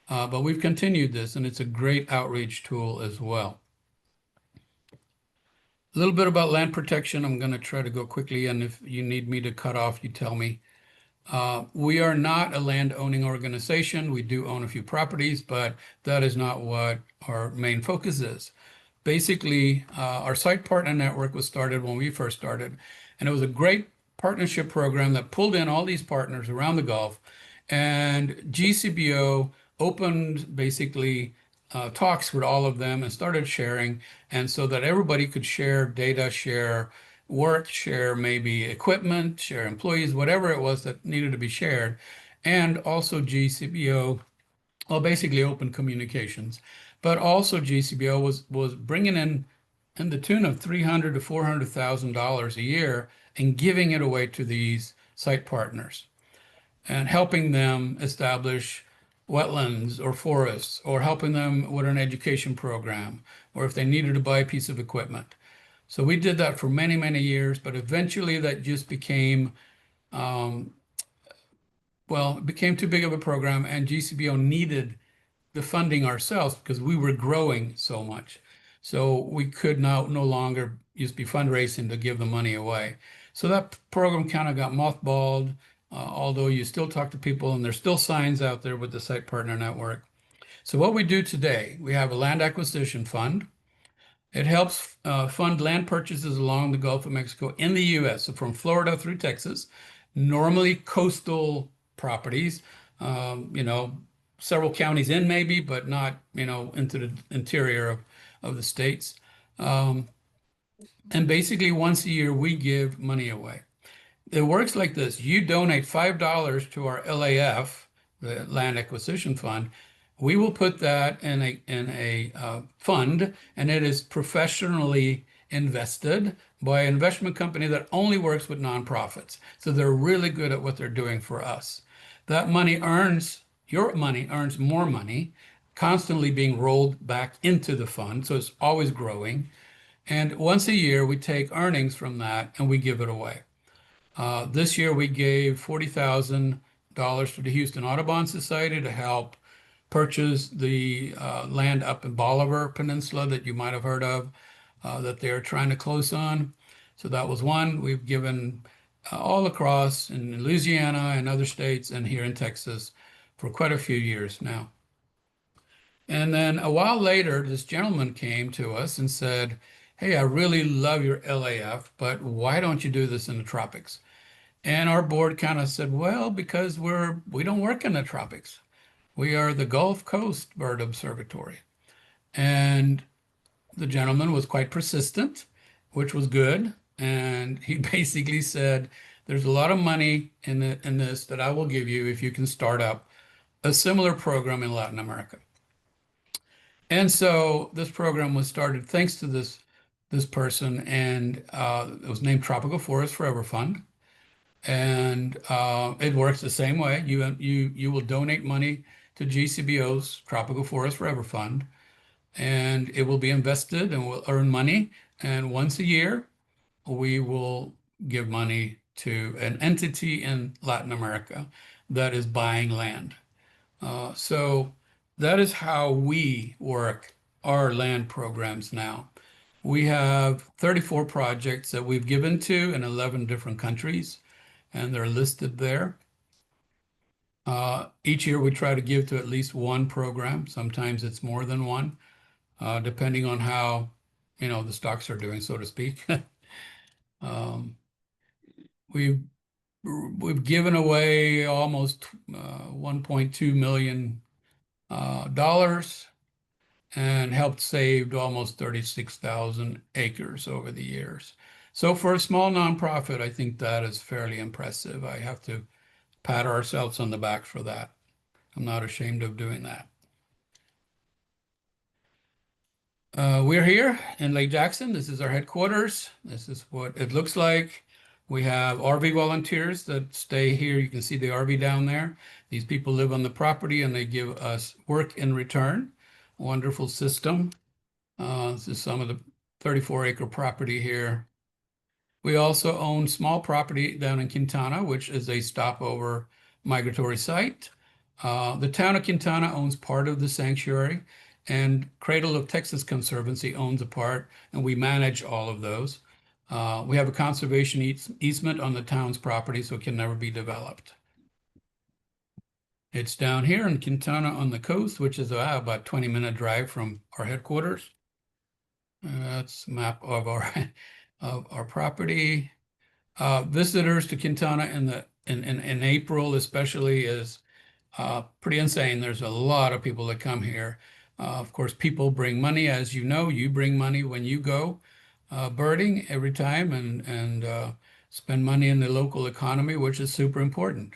Speaker 1: but we've continued this, and it's a great outreach tool as well. A little bit about land protection. I'm going to try to go quickly, and if you need me to cut off, you tell me. We are not a land owning organization. We do own a few properties, but that is not what our main focus is. Basically, our site partner network was started when we first started, and it was a great partnership program that pulled in all these partners around the Gulf, and GCBO opened basically talks with all of them and started sharing, and so that everybody could share data, share work, share maybe equipment, share employees, whatever it was that needed to be shared. And also GCBO, well, basically open communications, but also GCBO was bringing in the tune of $300,000 to $400,000 a year and giving it away to these site partners and helping them establish wetlands or forests, or helping them with an education program, or if they needed to buy a piece of equipment. So we did that for many, many years, but eventually that just became, well, it became too big of a program, and GCBO needed the funding ourselves because we were growing so much. So we could now no longer just be fundraising to give the money away. So that program kind of got mothballed, although you still talk to people and there's still signs out there with the Site Partner Network. So what we do today, we have a land acquisition fund. It helps fund land purchases along the Gulf of Mexico in the U.S., so from Florida through Texas, normally coastal properties, several counties in maybe, but not, into the interior of the states. And basically once a year, we give money away. It works like this. You donate $5 to our LAF, the Land Acquisition Fund. We will put that in a fund, and it is professionally invested by an investment company that only works with nonprofits. So they're really good at what they're doing for us. That money your money earns more money, constantly being rolled back into the fund. So it's always growing. And once a year, we take earnings from that and we give it away. This year, we gave $40,000 to the Houston Audubon Society to help purchase the land up in Bolivar Peninsula that you might have heard of, that they're trying to close on. So that was one. We've given all across in Louisiana and other states and here in Texas for quite a few years now. And then a while later, this gentleman came to us and said, "Hey, I really love your LAF, but why don't you do this in the tropics?" And our board kind of said, "Well, because we don't work in the tropics. We are the Gulf Coast Bird Observatory." And the gentleman was quite persistent, which was good. And he basically said, "There's a lot of money in this that I will give you if you can start up a similar program in Latin America." And so this program was started thanks to this person, and it was named Tropical Forest Forever Fund. And it works the same way. You will donate money to GCBO's Tropical Forest Forever Fund, and it will be invested and will earn money. And once a year, we will give money to an entity in Latin America that is buying land. So that is how we work our land programs now. We have 34 projects that we've given to in 11 different countries, and they're listed there. Each year we try to give to at least one program. Sometimes it's more than one, depending on how, the stocks are doing, so to speak. We've given away almost $1.2 million and helped save almost 36,000 acres over the years. So for a small nonprofit, I think that is fairly impressive. I have to pat ourselves on the back for that. I'm not ashamed of doing that. We're here in Lake Jackson. This is our headquarters. This is what it looks like. We have RV volunteers that stay here. You can see the RV down there. These people live on the property and they give us work in return. Wonderful system. This is some of the 34-acre property here. We also own small property down in Quintana, which is a stopover migratory site. The town of Quintana owns part of the sanctuary, and Cradle of Texas Conservancy owns a part, and we manage all of those. We have a conservation easement on the town's property, so it can never be developed. It's down here in Quintana on the coast, which is about a 20-minute drive from our headquarters. That's a map of our property. Visitors to Quintana in April especially is pretty insane. There's a lot of people that come here. Of course, people bring money, as you know. You bring money when you go birding every time, and spend money in the local economy, which is super important.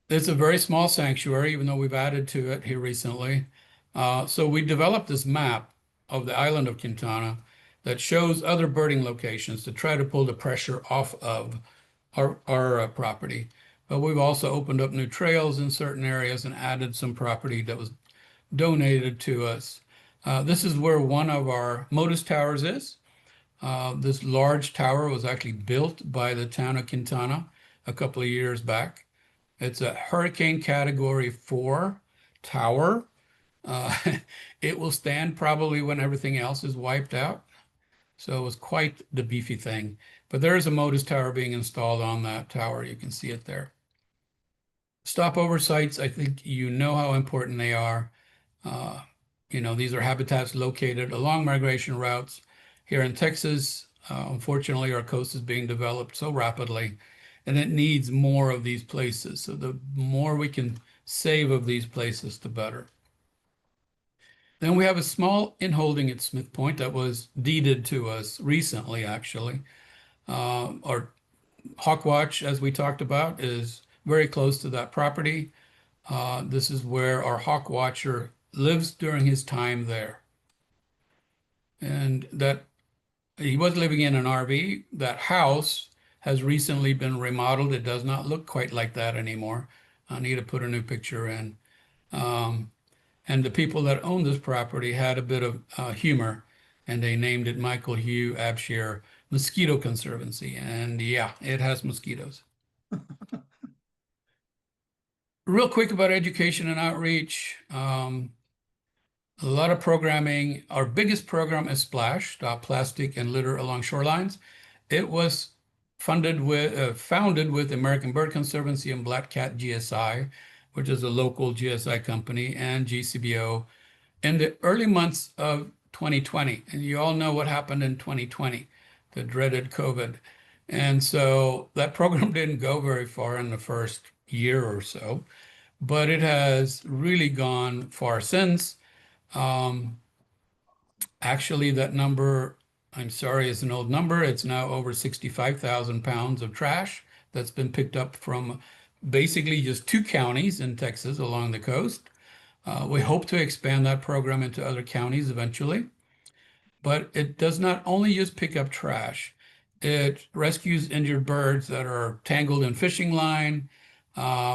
Speaker 1: It's a very small sanctuary, even though we've added to it here recently. So we developed this map of the island of Quintana that shows other birding locations to try to pull the pressure off of our property. But we've also opened up new trails in certain areas and added some property that was donated to us. This is where one of our Modus towers is. This large tower was actually built by the town of Quintana a couple of years back. It's a Hurricane Category 4 tower. It will stand probably when everything else is wiped out. So it was quite the beefy thing. But there is a Modus tower being installed on that tower. You can see it there. Stopover sites, I think you know how important they are. These are habitats located along migration routes. Here in Texas, unfortunately, our coast is being developed so rapidly, and it needs more of these places. So the more we can save of these places, the better. Then we have a small inholding at Smith Point that was deeded to us recently, actually. Our Hawk Watch, as we talked about, is very close to that property. This is where our Hawk Watcher lives during his time there. And that he was living in an RV. That house has recently been remodeled. It does not look quite like that anymore. I need to put a new picture in. And the people that owned this property had a bit of humor, and they named it Michael Hugh Abshire Mosquito Conservancy. And yeah, it has mosquitoes. Real quick about education and outreach. A lot of programming. Our biggest program is Splash, Stop Plastic and Litter Along Shorelines. It was founded with American Bird Conservancy and Black Cat GSI, which is a local GSI company, and GCBO in the early months of 2020. And you all know what happened in 2020, the dreaded COVID. And so that program didn't go very far in the first year or so, but it has really gone far since. Actually, that number, I'm sorry, is an old number. It's now over 65,000 pounds of trash that's been picked up from basically just 2 counties in Texas along the coast. We hope to expand that program into other counties eventually. But it does not only just pick up trash. It rescues injured birds that are tangled in fishing line.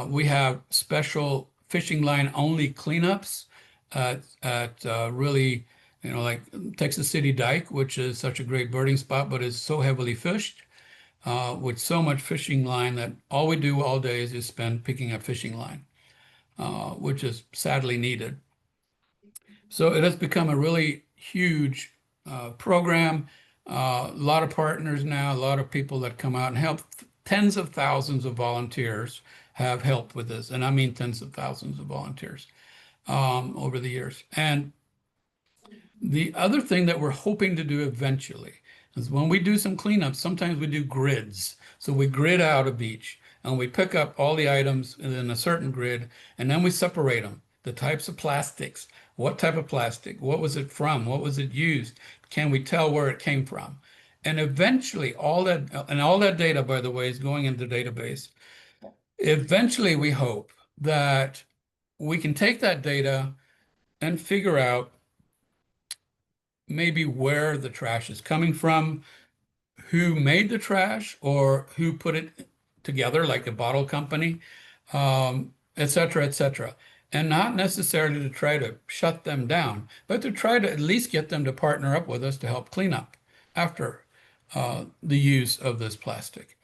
Speaker 1: We have special fishing line only cleanups at really, like Texas City Dike, which is such a great birding spot, but is so heavily fished with so much fishing line that all we do all day is just spend picking up fishing line, which is sadly needed. So it has become a really huge program. A lot of partners now, a lot of people that come out and help. Tens of thousands of volunteers have helped with this, and I mean tens of thousands of volunteers over the years. And the other thing that we're hoping to do eventually is when we do some cleanup, sometimes we do grids. So we grid out a beach and we pick up all the items in a certain grid, and then we separate them. The types of plastics, what type of plastic, what was it from, what was it used? Can we tell where it came from? And eventually all that data, by the way, is going into the database. Eventually we hope that we can take that data and figure out maybe where the trash is coming from, who made the trash, or who put it together, like a bottle company, et cetera, and not necessarily to try to shut them down, but to try to at least get them to partner up with us to help clean up after. the use of this plastic.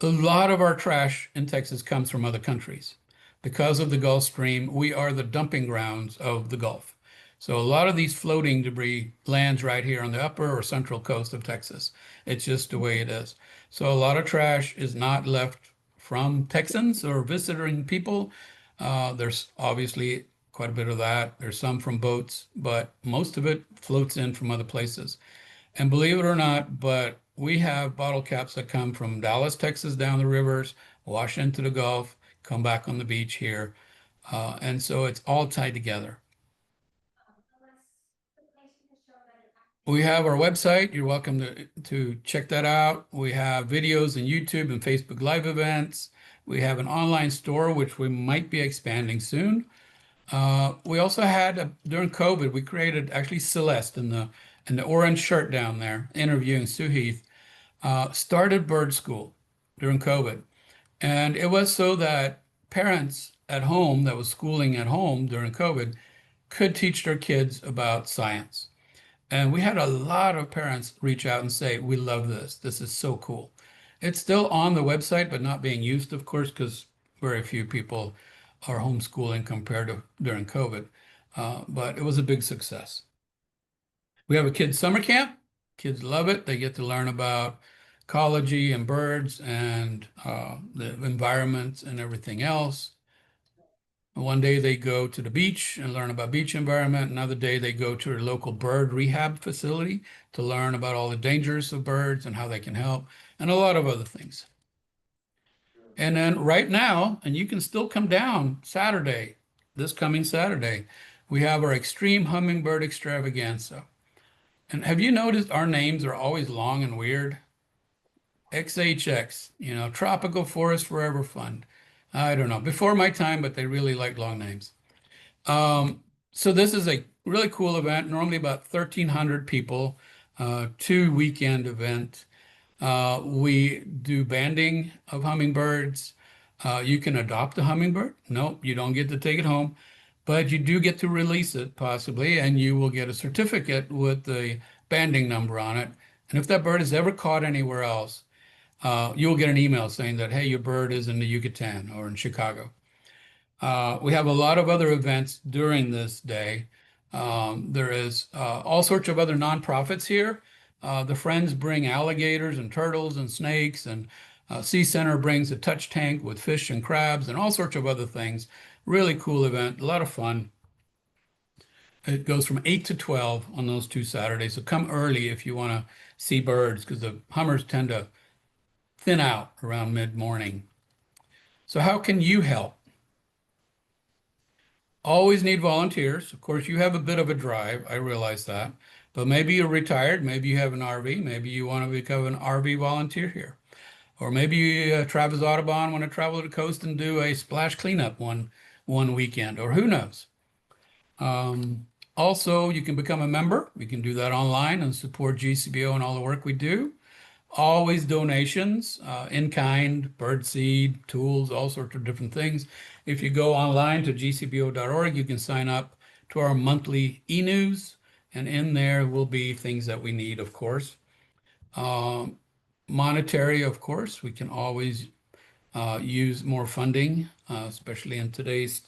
Speaker 1: A lot of our trash in Texas comes from other countries. Because of the Gulf Stream, we are the dumping grounds of the Gulf. So a lot of these floating debris lands right here on the upper or central coast of Texas. It's just the way it is. So a lot of trash is not left from Texans or visiting people. There's obviously quite a bit of that. There's some from boats, but most of it floats in from other places. And believe it or not, but we have bottle caps that come from Dallas, Texas, down the rivers, wash into the Gulf, come back on the beach here. And so it's all tied together. We have our website. You're welcome to check that out. We have videos on YouTube and Facebook Live events. We have an online store, which we might be expanding soon. We also had, during COVID, we created actually Celeste in the orange shirt down there, interviewing Sue Heath, started bird school during COVID. And it was so that parents at home that was schooling at home during COVID could teach their kids about science. And we had a lot of parents reach out and say, we love this. This is so cool. It's still on the website, but not being used, of course, because very few people are homeschooling compared to during COVID. But it was a big success. We have a kids' summer camp. Kids love it. They get to learn about ecology and birds and the environment and everything else. One day they go to the beach and learn about beach environment. Another day they go to a local bird rehab facility to learn about all the dangers of birds and how they can help, and a lot of other things. And then right now, and you can still come down Saturday, this coming Saturday, we have our Extreme Hummingbird Extravaganza. And have you noticed our names are always long and weird? XHX, Tropical Forest Forever Fund. I don't know, before my time, but they really like long names. So this is a really cool event, normally about 1,300 people, 2-weekend event. We do banding of hummingbirds. You can adopt a hummingbird. No, you don't get to take it home, but you do get to release it possibly, and you will get a certificate with the banding number on it. And if that bird is ever caught anywhere else, you'll get an email saying that, hey, your bird is in the Yucatan or in Chicago. We have a lot of other events during this day. There is all sorts of other nonprofits here. The Friends bring alligators and turtles and snakes, and Sea Center brings a touch tank with fish and crabs and all sorts of other things. Really cool event, a lot of fun. It goes from 8 to 12 on those 2 Saturdays. So come early if you want to see birds, because the hummers tend to thin out around mid-morning. So how can you help? Always need volunteers. Of course, you have a bit of a drive, I realize that, but maybe you're retired, maybe you have an RV, maybe you want to become an RV volunteer here. Or maybe Travis Audubon want to travel to the coast and do a splash cleanup one weekend, or who knows. Also, you can become a member. We can do that online and support GCBO and all the work we do. Always donations, in kind, bird seed, tools, all sorts of different things. If you go online to gcbo.org, you can sign up to our monthly e-news, and in there will be things that we need, of course. Monetary, of course, we can always use more funding, especially in today's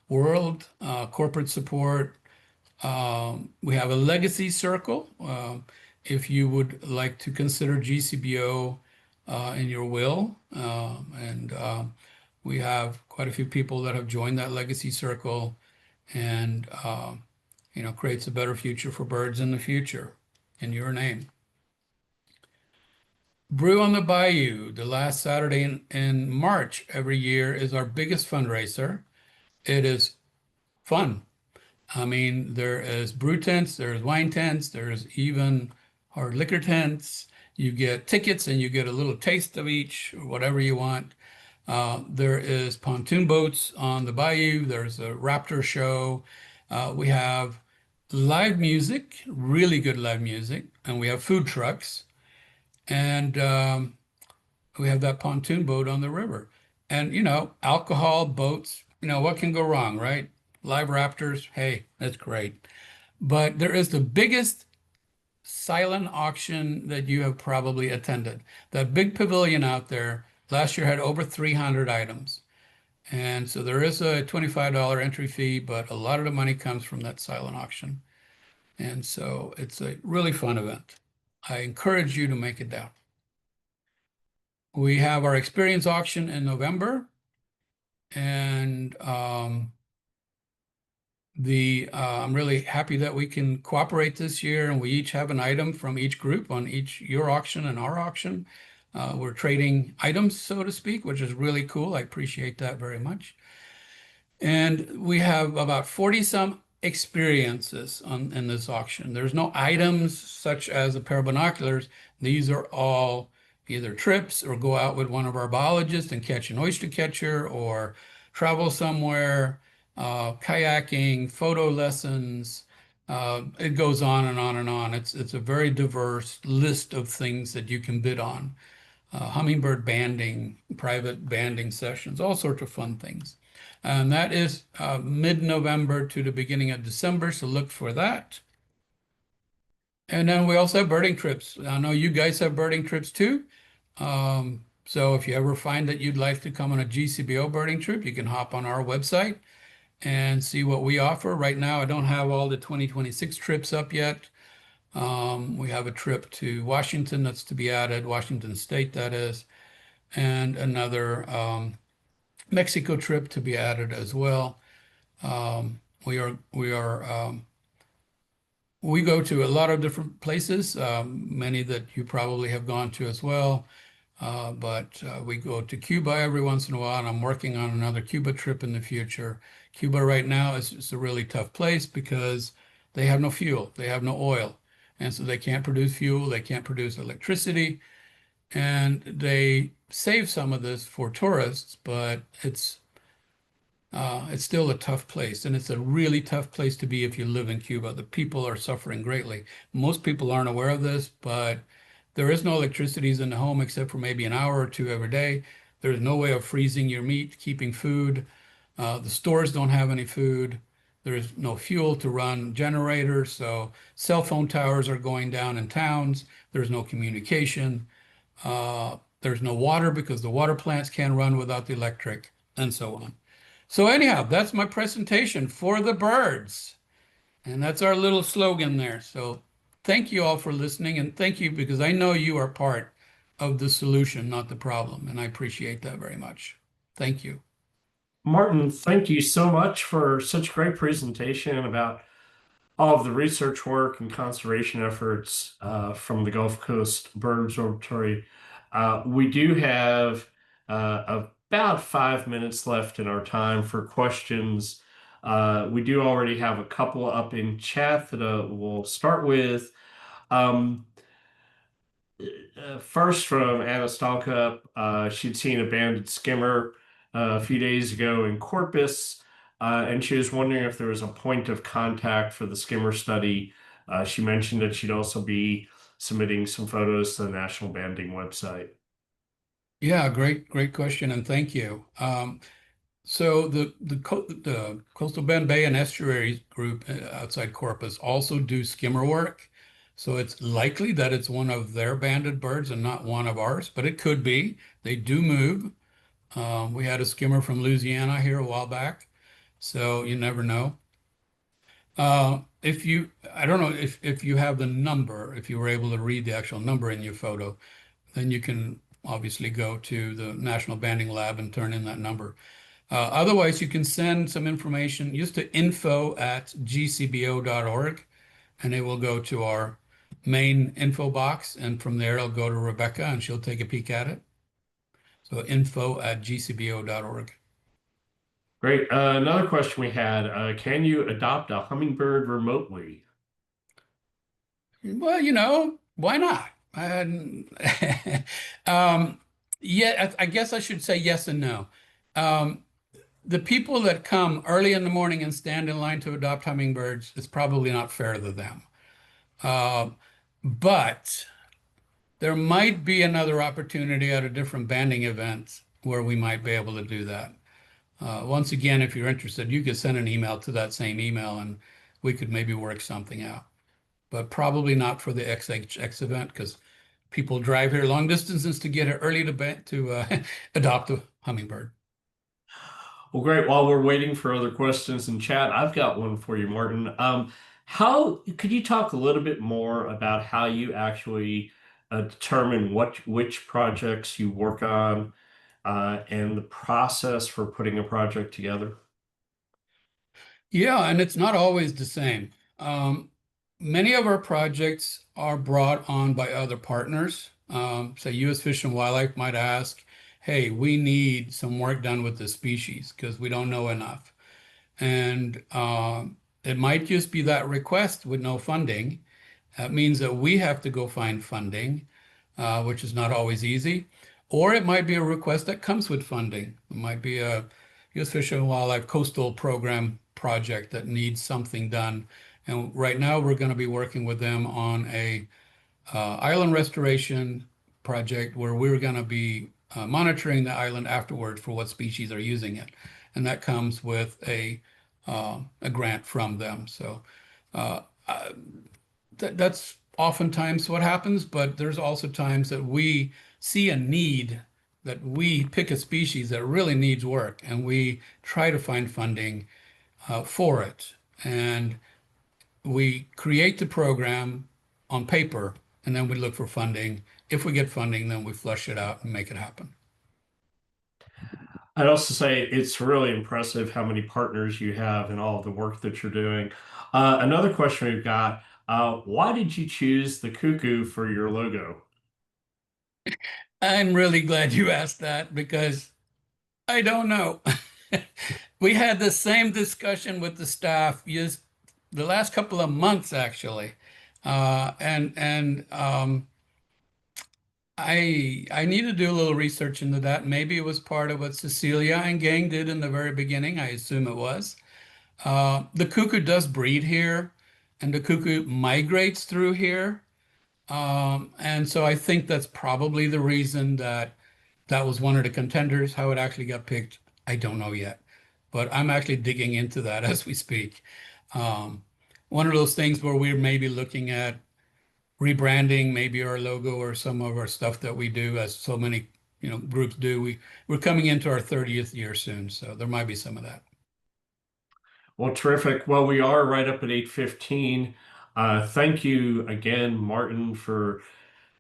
Speaker 1: world. Corporate support. We have a legacy circle. If you would like to consider GCBO in your will. We have quite a few people that have joined that legacy circle, and creates a better future for birds in the future in your name. Brew on the Bayou, the last Saturday in March every year, is our biggest fundraiser. It is fun. I mean, there is brew tents, there's wine tents, there's even hard liquor tents. You get tickets and you get a little taste of each, or whatever you want. There is pontoon boats on the bayou. There's a raptor show. We have live music, really good live music, and we have food trucks. And we have that pontoon boat on the river. And, alcohol, boats, what can go wrong, right? Live raptors, hey, that's great. But there is the biggest silent auction that you have probably attended. That big pavilion out there last year had over 300 items. And so there is a $25 entry fee, but a lot of the money comes from that silent auction. And so it's a really fun event. I encourage you to make it down. We have our experience auction in November, and I'm really happy that we can cooperate this year, and we each have an item from each group on your auction and our auction. We're trading items, so to speak, which is really cool. I appreciate that very much. And we have about 40 some experiences in this auction. There's no items such as a pair of binoculars. These are all either trips or go out with one of our biologists and catch an oyster catcher or travel somewhere, kayaking, photo lessons. It goes on and on and on. It's a very diverse list of things that you can bid on. Hummingbird banding, private banding sessions, all sorts of fun things. And that is mid-November to the beginning of December, so look for that. And then we also have birding trips. I know you guys have birding trips too. So if you ever find that you'd like to come on a GCBO birding trip, you can hop on our website and see what we offer. Right now, I don't have all the 2026 trips up yet. We have a trip to Washington that's to be added, Washington State that is, and another Mexico trip to be added as well. We go to a lot of different places, many that you probably have gone to as well. But we go to Cuba every once in a while, and I'm working on another Cuba trip in the future. Cuba right now is a really tough place because they have no fuel, they have no oil, and so they can't produce fuel, they can't produce electricity, and they save some of this for tourists, but it's still a tough place, and it's a really tough place to be if you live in Cuba. The people are suffering greatly. Most people aren't aware of this, but there is no electricity in the home except for maybe an hour or two every day. There's no way of freezing your meat, keeping food. The stores don't have any food. There's no fuel to run generators, so cell phone towers are going down in towns. There's no communication. There's no water because the water plants can't run without the electric, and so on. So anyhow, that's my presentation for the birds. And that's our little slogan there. So thank you all for listening, and thank you because I know you are part of the solution, not the problem. And I appreciate that very much. Thank you.
Speaker 3: Martin, thank you so much for such great presentation about all of the research work and conservation efforts from the Gulf Coast Bird Observatory. We do have about 5 minutes left in our time for questions. We do already have a couple up in chat that we'll start with. First from Anna Stalkup, she'd seen a banded skimmer a few days ago in Corpus, and she was wondering if there was a point of contact for the skimmer study. She mentioned that she'd also be submitting some photos to the National Banding website.
Speaker 1: Yeah, great question, and thank you. So the Coastal Bend Bay and Estuaries group outside Corpus also do skimmer work. So it's likely that it's one of their banded birds and not one of ours, but it could be. They do move. We had a skimmer from Louisiana here a while back, so you never know. I don't know if you have the number, if you were able to read the actual number in your photo, then you can obviously go to the National Banding Lab and turn in that number. Otherwise, you can send some information just to info@gcbo.org, and it will go to our main info box, and from there it'll go to Rebecca, and she'll take a peek at it. So info@gcbo.org.
Speaker 3: Great. Another question we had, can you adopt a hummingbird remotely?
Speaker 1: Well, why not? Yeah, I guess I should say yes and no. The people that come early in the morning and stand in line to adopt hummingbirds, it's probably not fair to them. But there might be another opportunity at a different banding event where we might be able to do that. Once again, if you're interested, you could send an email to that same email and we could maybe work something out. but probably not for the XHX event because people drive here long distances to get here early to adopt a hummingbird.
Speaker 3: Well, great. While we're waiting for other questions in chat, I've got one for you, Martin. How could you talk a little bit more about how you actually determine which projects you work on and the process for putting a project together?
Speaker 1: Yeah, and it's not always the same. Many of our projects are brought on by other partners. Say U.S. Fish and Wildlife might ask, hey, we need some work done with this species because we don't know enough. And it might just be that request with no funding. That means that we have to go find funding, which is not always easy. Or it might be a request that comes with funding. It might be a U.S. Fish and Wildlife coastal program project that needs something done. And right now we're going to be working with them on a island restoration project where we're going to be monitoring the island afterward for what species are using it. And that comes with a grant from them. So that's oftentimes what happens, but there's also times that we see a need, that we pick a species that really needs work and we try to find funding for it. And we create the program on paper and then we look for funding. If we get funding, then we flush it out and make it happen.
Speaker 3: I'd also say it's really impressive how many partners you have and all of the work that you're doing. Another question we've got, why did you choose the cuckoo for your logo?
Speaker 1: I'm really glad you asked that because I don't know. We had the same discussion with the staff just the last couple of months, actually. I need to do a little research into that. Maybe it was part of what Cecilia and gang did in the very beginning. I assume it was. The cuckoo does breed here, and the cuckoo migrates through here. And so I think that's probably the reason that that was one of the contenders. How it actually got picked, I don't know yet. But I'm actually digging into that as we speak. Um, One of those things where we're maybe looking at rebranding maybe our logo or some of our stuff that we do, as so many groups do. We're coming into our 30th year soon, so there might be some of that.
Speaker 3: Well, terrific. Well, we are right up at 8:15. Thank you again, Martin, for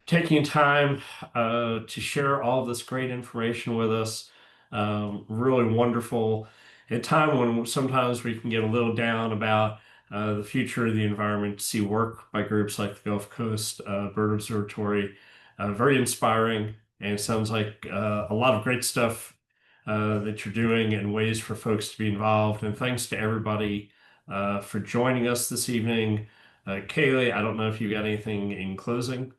Speaker 3: taking time to share all this great information with us. Really wonderful. At a time when sometimes we can get a little down about the future of the environment, to see work by groups like the Gulf Coast Bird Observatory, very inspiring, and it sounds like a lot of great stuff that you're doing and ways for folks to be involved. And thanks to everybody for joining us this evening. Kaylee, I don't know if you got anything in closing.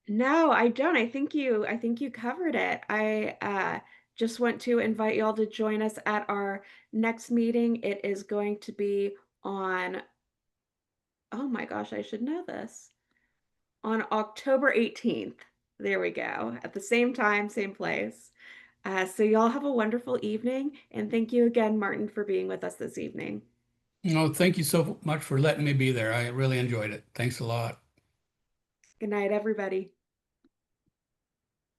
Speaker 4: No, I don't. I think you covered it. I just want to invite y'all to join us at our next meeting. It is going to be on, oh my gosh, I should know this. On October 18th. There we go. At the same time, same place. So y'all have a wonderful evening, and thank you again, Martin, for being with us this evening.
Speaker 1: Thank you so much for letting me be there. I really enjoyed it. Thanks a lot.
Speaker 4: Good night, everybody.